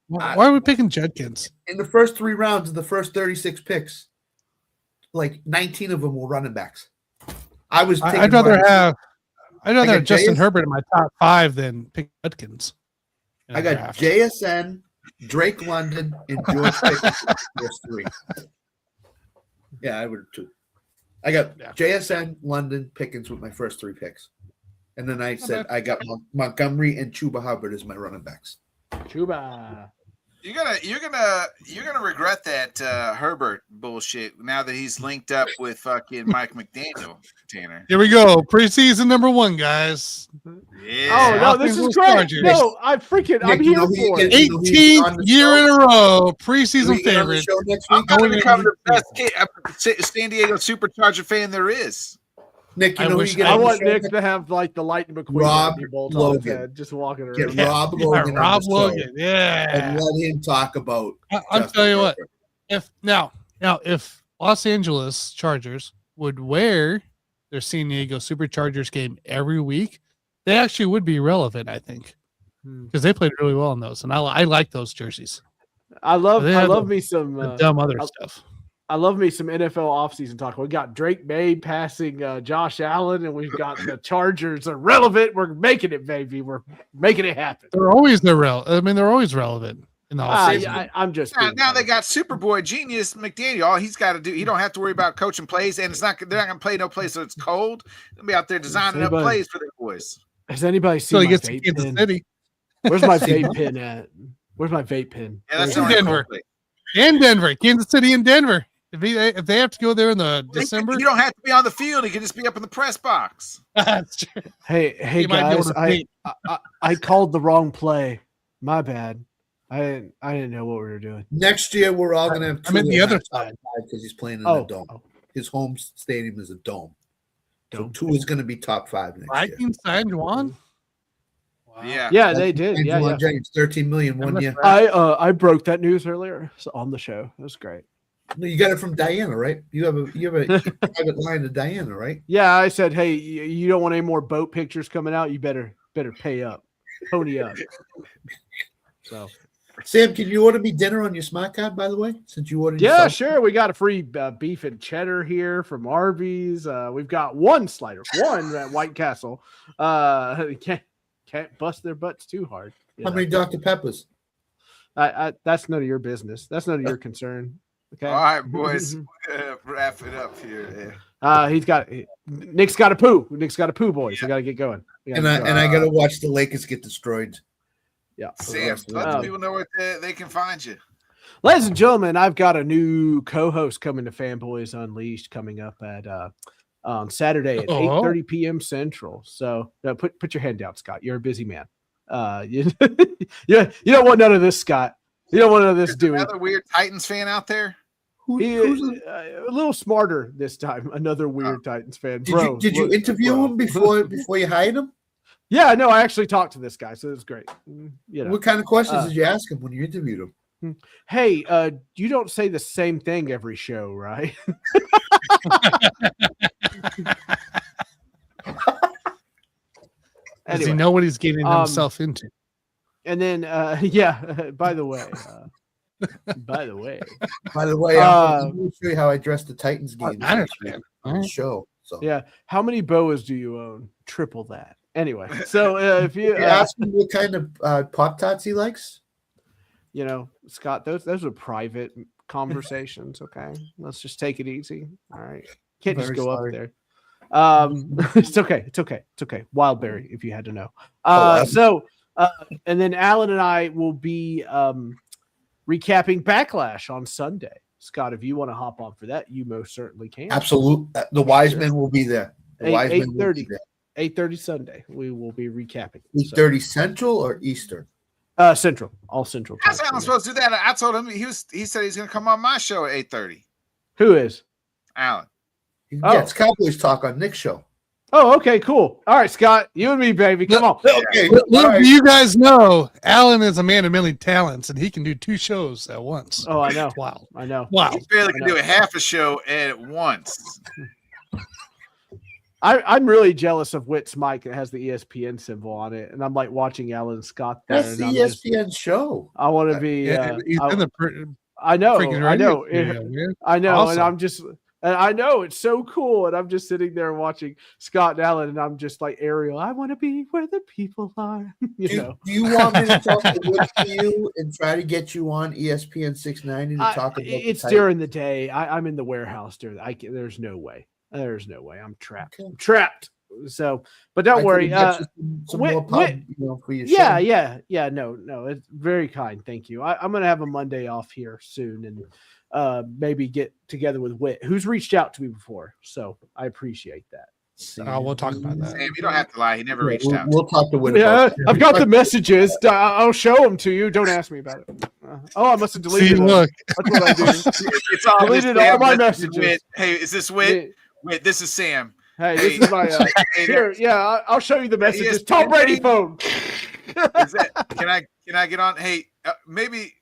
Why are we picking Judkins? In the first 3 rounds of the first 36 picks, like 19 of them were running backs. I'd Rather have got Justin JS Herbert in my top 5 than pick Judkins. in a I got draft. JSN, Drake London, and George Pickens in the first 3. Yeah, I would too. I got Yeah. JSN, London, Pickens with my first 3 picks, and then I said bad. I got Montgomery and Chuba Hubbard as my running backs. Chuba. You're gonna regret that Herbert bullshit now that he's linked up with fucking Mike McDaniel, Tanner. Here we go. Preseason number 1, guys. Yeah. Oh no, Los this is Angeles great. Chargers. No, I'm Nick, here who you for get- it. you know who you get on 18th the year show? in a row. Who Preseason you get on the favorite. show next I'm week? gonna going become into the best San Diego Supercharger fan there is. Nick, you I know who wish you get I on the want show Nick next to have like the Lightning McQueen Rob bolt on his Logan. head, just walking around. Get Yeah. Rob Yeah, Logan. Rob on the show Logan. Yeah. and let him talk about. I'll Justin tell you what. Herbert. If if Los Angeles Chargers would wear their San Diego Superchargers game every week, they actually would be relevant, I think, because they played really well in those, and I like those jerseys. I love They have me some The dumb other stuff. I love me some NFL offseason talk. We got Drake May passing Josh Allen, and we've got the Chargers are relevant. We're making it, baby. We're making it happen. They're always they're always relevant in the offseason. Yeah, I'm just Now they got Superboy genius McDaniel. All he's got to do, he don't have to worry about coaching plays, and they're not gonna play no plays so it's cold. They'll be out there designing up Anybody- plays for their boys. Has anybody So seen he my gets to vape Kansas pen? City Where's my vape pen at? Where's my vape pen? Yeah, that's In the only Denver. cold play. and Denver, Kansas City and Denver. If they have to go there in the December, You don't have to be on the field. You can just be up in the press box. that's true. Hey You might be able guys, to I, paint. I called the wrong play. My bad. I didn't know what we were doing. Next year, we're all going to have I'm in the other side. because he's playing in Oh, a dome. His home stadium is a dome. So 2 is going to be top 5 next year. Vikings signed Juan. Wow. Yeah. Yeah, they did. And Yeah, Juwan yeah. Jennings, 13 million one year. I broke that news earlier on the show. It was great. No, you got it from Diana, right? You have a private line to Diana, right? Yeah, I said, hey, you don't want any more boat pictures coming out. You better pay up, pony up. So Sam, can you order me dinner on your smart card, by the way? Since you ordered Yeah, yourself? sure. We got a free beef and cheddar here from Arby's. We've got one slider, one at White Castle. Can't bust their butts too hard. How many Dr. Peppers? That's none of your business. That's none of your concern. Okay. All right, boys. Wrap it up here. Nick's got a poo. Nick's got a poo, boys. We got to get going. And I got to watch the Lakers get destroyed. Yeah. Sam, let the people know where they can find you. Ladies and gentlemen, I've got a new co-host coming to Fanboys Unleashed coming up at on Saturday at 8:30 p.m. Central. So put your hand down, Scott. You're a busy man. You don't want none of this, Scott. You don't want none of this, Dewey. Another weird Titans fan out there. Who's a little smarter this time? Another weird Titans fan. Did you interview him before you hired him? Yeah, no, I actually talked to this guy, so it was great. What kind of questions did you ask him when you interviewed him? Hey, you don't say the same thing every show, right? Does he know what he's getting himself into? And then, by the way, I'm going to show you how I dressed the Titans game on the show. So yeah, how many boas do you own? Triple that. Anyway, so if you ask him what kind of Pop Tarts he likes, Scott, those are private conversations. Okay, let's just take it easy. All right, can't just go up there. It's okay. Wildberry, if you had to know. And then Alan and I will be recapping Backlash on Sunday. Scott, if you want to hop on for that, you most certainly can. Absolutely. The wise men will be there. 8:30 Sunday. We will be recapping. 8:30 Central or Eastern? Central. All Central. How's Alan supposed to do that? I told him he said he's going to come on my show at 8:30. Who is? Alan. Yeah, it's Cowboys Talk on Nick's show. Oh, okay, cool. All right, Scott, you and me, baby. Come on. Okay. You guys know Alan is a man of many talents, and he can do 2 shows at once. Oh, I know. Wow. I know. Wow. He barely can do a half a show at once. I'm really jealous of Witt's mic that has the ESPN symbol on it, and I'm like watching Alan Scott there. That's the ESPN show. I want to be. He's in the I know. I know, awesome. and I'm just. And I know it's so cool, and I'm just sitting there watching Scott and Alan, and I'm just like, Ariel, I want to be where the people are. Do you want me to talk to you and try to get you on ESPN 690 to talk about it's during the day. I'm in the warehouse during. There's no way. There's no way. I'm trapped. Okay. I'm trapped. So, but don't worry. Some more pub, for your show. Yeah. No. It's very kind. Thank you. I'm gonna have a Monday off here soon, and maybe get together with Witt, who's reached out to me before. So I appreciate that. We'll talk about that. Sam, you don't have to lie. He never reached out. We'll talk to Witt. Yeah, I've got the messages. I'll show them to you. Don't ask me about it. I must have deleted them. Look. That's what I do. It's all Deleted all my messages. Witt. Hey, is this Witt? Witt, this is Sam. Hey, this is my here. Yeah, I'll show you the messages. Tom Brady phone. Can I get on? Hey, maybe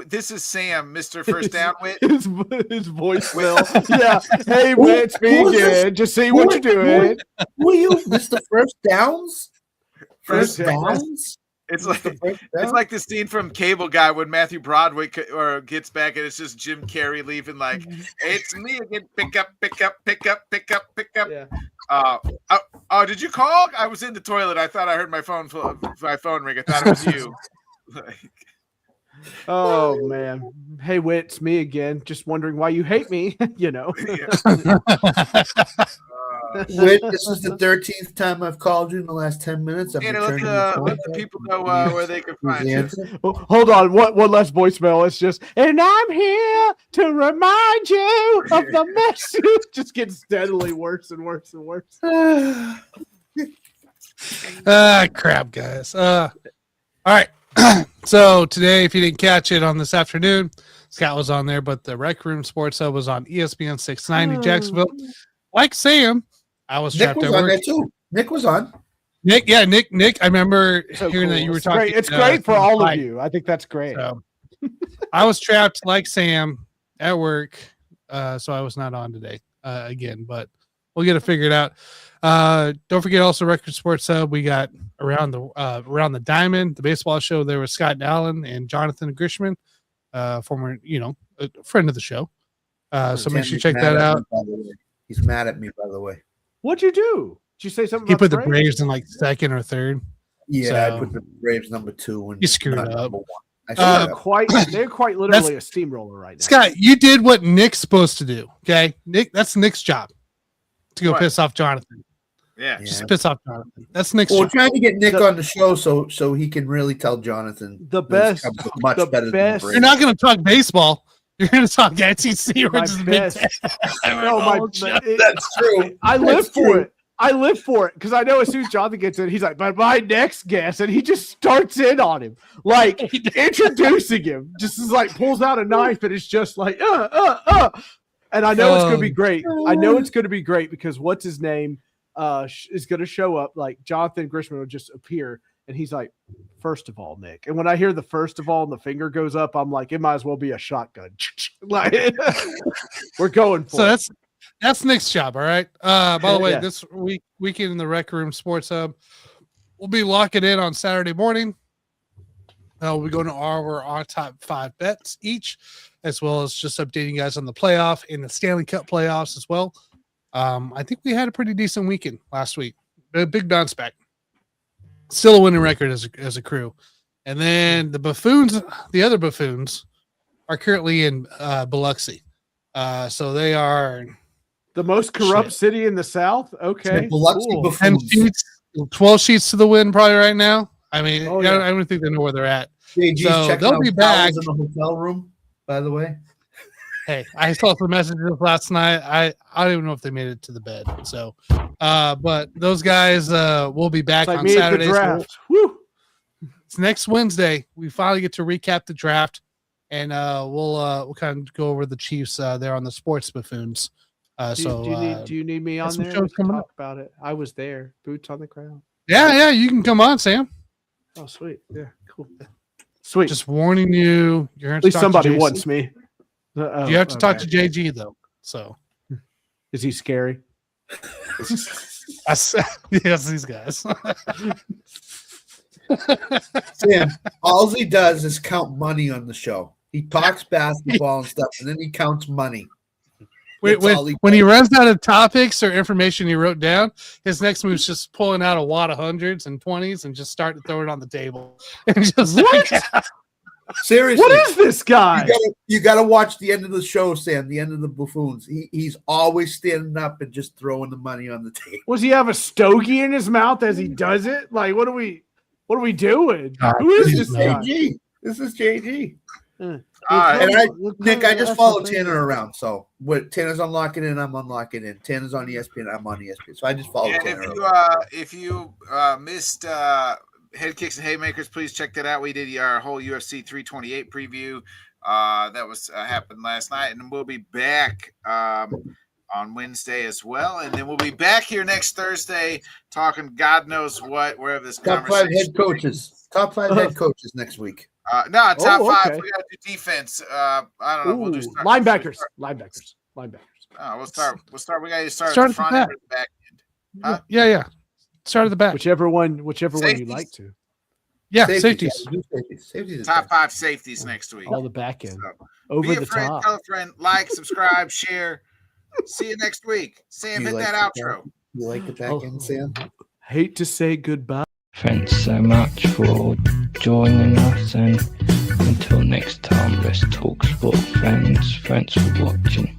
this is Sam, Mr. First Down Witt. His voicemail. Yeah. Hey, Witt, it's me again. Just see what you're doing. Who are you, Mr. First Downs? First Downs? It's like the scene from Cable Guy when Matthew Broderick gets back and it's just Jim Carrey leaving like, it's me again. Pick up. Yeah. Did you call? I was in the toilet. I thought I heard my phone ring. I thought it was you. Oh man. Hey, Witt, it's me again. Just wondering why you hate me. Witt, this is the 13th time I've called you in the last 10 minutes. Let the people know where they can find you. Hold on, one last voicemail. It's just, and I'm here to remind you of the message. Just gets steadily worse and worse and worse. Crap, guys. All right. So today, if you didn't catch it on this afternoon, Scott was on there, but the Rec Room Sports Hub was on ESPN 690 Jacksonville. Like Sam, I was trapped at work. Nick was on there too. Nick was on. Nick. I remember hearing that you were talking. It's great for all of you. I think that's great. So, I was trapped like Sam at work, so I was not on today again. But we'll get it figured out. Don't forget also Record Sports Hub. We got around the diamond, the baseball show. There was Scott Dallin and Jonathan Grishman, former a friend of the show. So make sure you check that out. He's mad at me, by the way. What'd you do? Did you say something? He about put the Braves in like second or third. Yeah, So, I put the Braves number 2 and you screwed up. They're quite literally a steamroller right now. Scott, you did what Nick's supposed to do. Okay, That's Nick's job to go piss off Jonathan. Yeah, just piss off Jonathan. That's Nick's Well, job. we're trying to get Nick on the show so he can really tell Jonathan the best, much the better. best. Than You're not going to talk baseball. You're going to talk SEC. That's true. I live for it. I live for it because I know as soon as Jonathan gets in, he's like, "But my next guest," and he just starts in on him, like introducing him. Just is like pulls out a knife and it's just like, And I know it's going to be great. I know it's going to be great because what's his name is going to show up. Like Jonathan Grishman will just appear, and he's like, "First of all, Nick." And when I hear the first of all and the finger goes up, I'm like, it might as well be a shotgun. Like we're going for it. So that's Nick's job, all right? By the way, this weekend in the Rec Room Sports Hub, we'll be locking in on Saturday morning. We'll be going to our top 5 bets each, as well as just updating you guys on the playoff and the Stanley Cup playoffs as well. I think we had a pretty decent weekend last week. A big bounce back. Still a winning record as a crew. And then the other buffoons, are currently in Biloxi. So they are the most corrupt city in the South. Okay, cool. 10 sheets, 12 sheets to the win probably right now. I mean, I don't think they know where they're at. JG's so they'll be back in the hotel room. By the way, hey, I saw some messages last night. I don't even know if they made it to the bed. So, but those guys will be back on Saturday. It's next Wednesday. We finally get to recap the draft, and we'll kind of go over the Chiefs there on the Sports Buffoons. Do you need me on there? We can talk about it. I was there. Boots on the ground. Yeah, you can come on, Sam. Oh, sweet. Yeah, cool. Sweet. Just warning you. You're at least somebody wants me. You have to talk to JG though. So, is he scary? Yes, these guys. Sam, all he does is count money on the show. He talks basketball and stuff, and then he counts money. When he runs out of topics or information he wrote down, his next move is just pulling out a wad of hundreds and 20s and just start to throw it on the table. And just what? Seriously, what is this guy? You gotta watch the end of the show, Sam. The end of the Buffoons. He's always standing up and just throwing the money on the table. Does he have a stogie in his mouth as he does it? Like, what are we doing? Who is this guy? JG. This is JG. And Nick, I just follow Tanner around. So what Tanner's unlocking in, I'm unlocking in. Tanner's on ESPN, I'm on ESPN. So I just follow Tanner. If you missed Head Kicks and Haymakers, please check that out. We did our whole UFC 328 preview. That was happened last night, and we'll be back on Wednesday as well. And then we'll be back here next Thursday talking God knows what, wherever this top conversation. 5 head coaches. Top 5 head coaches next week. Top 5. We got to do defense. I don't know. We'll do linebackers. We'll start. We got to start at the front end or the back end. Huh? Yeah. Start at the back. Whichever one you like to. Yeah, safeties. Top 5 safeties next week. All the back end. So, over the friend, top. Tell a friend. Like, subscribe, share. See you next week. Sam, hit that outro. You like the back end, Sam? Hate to say goodbye. Thanks so much for joining us, and until next time, let's talk sport, friends. Thanks for watching.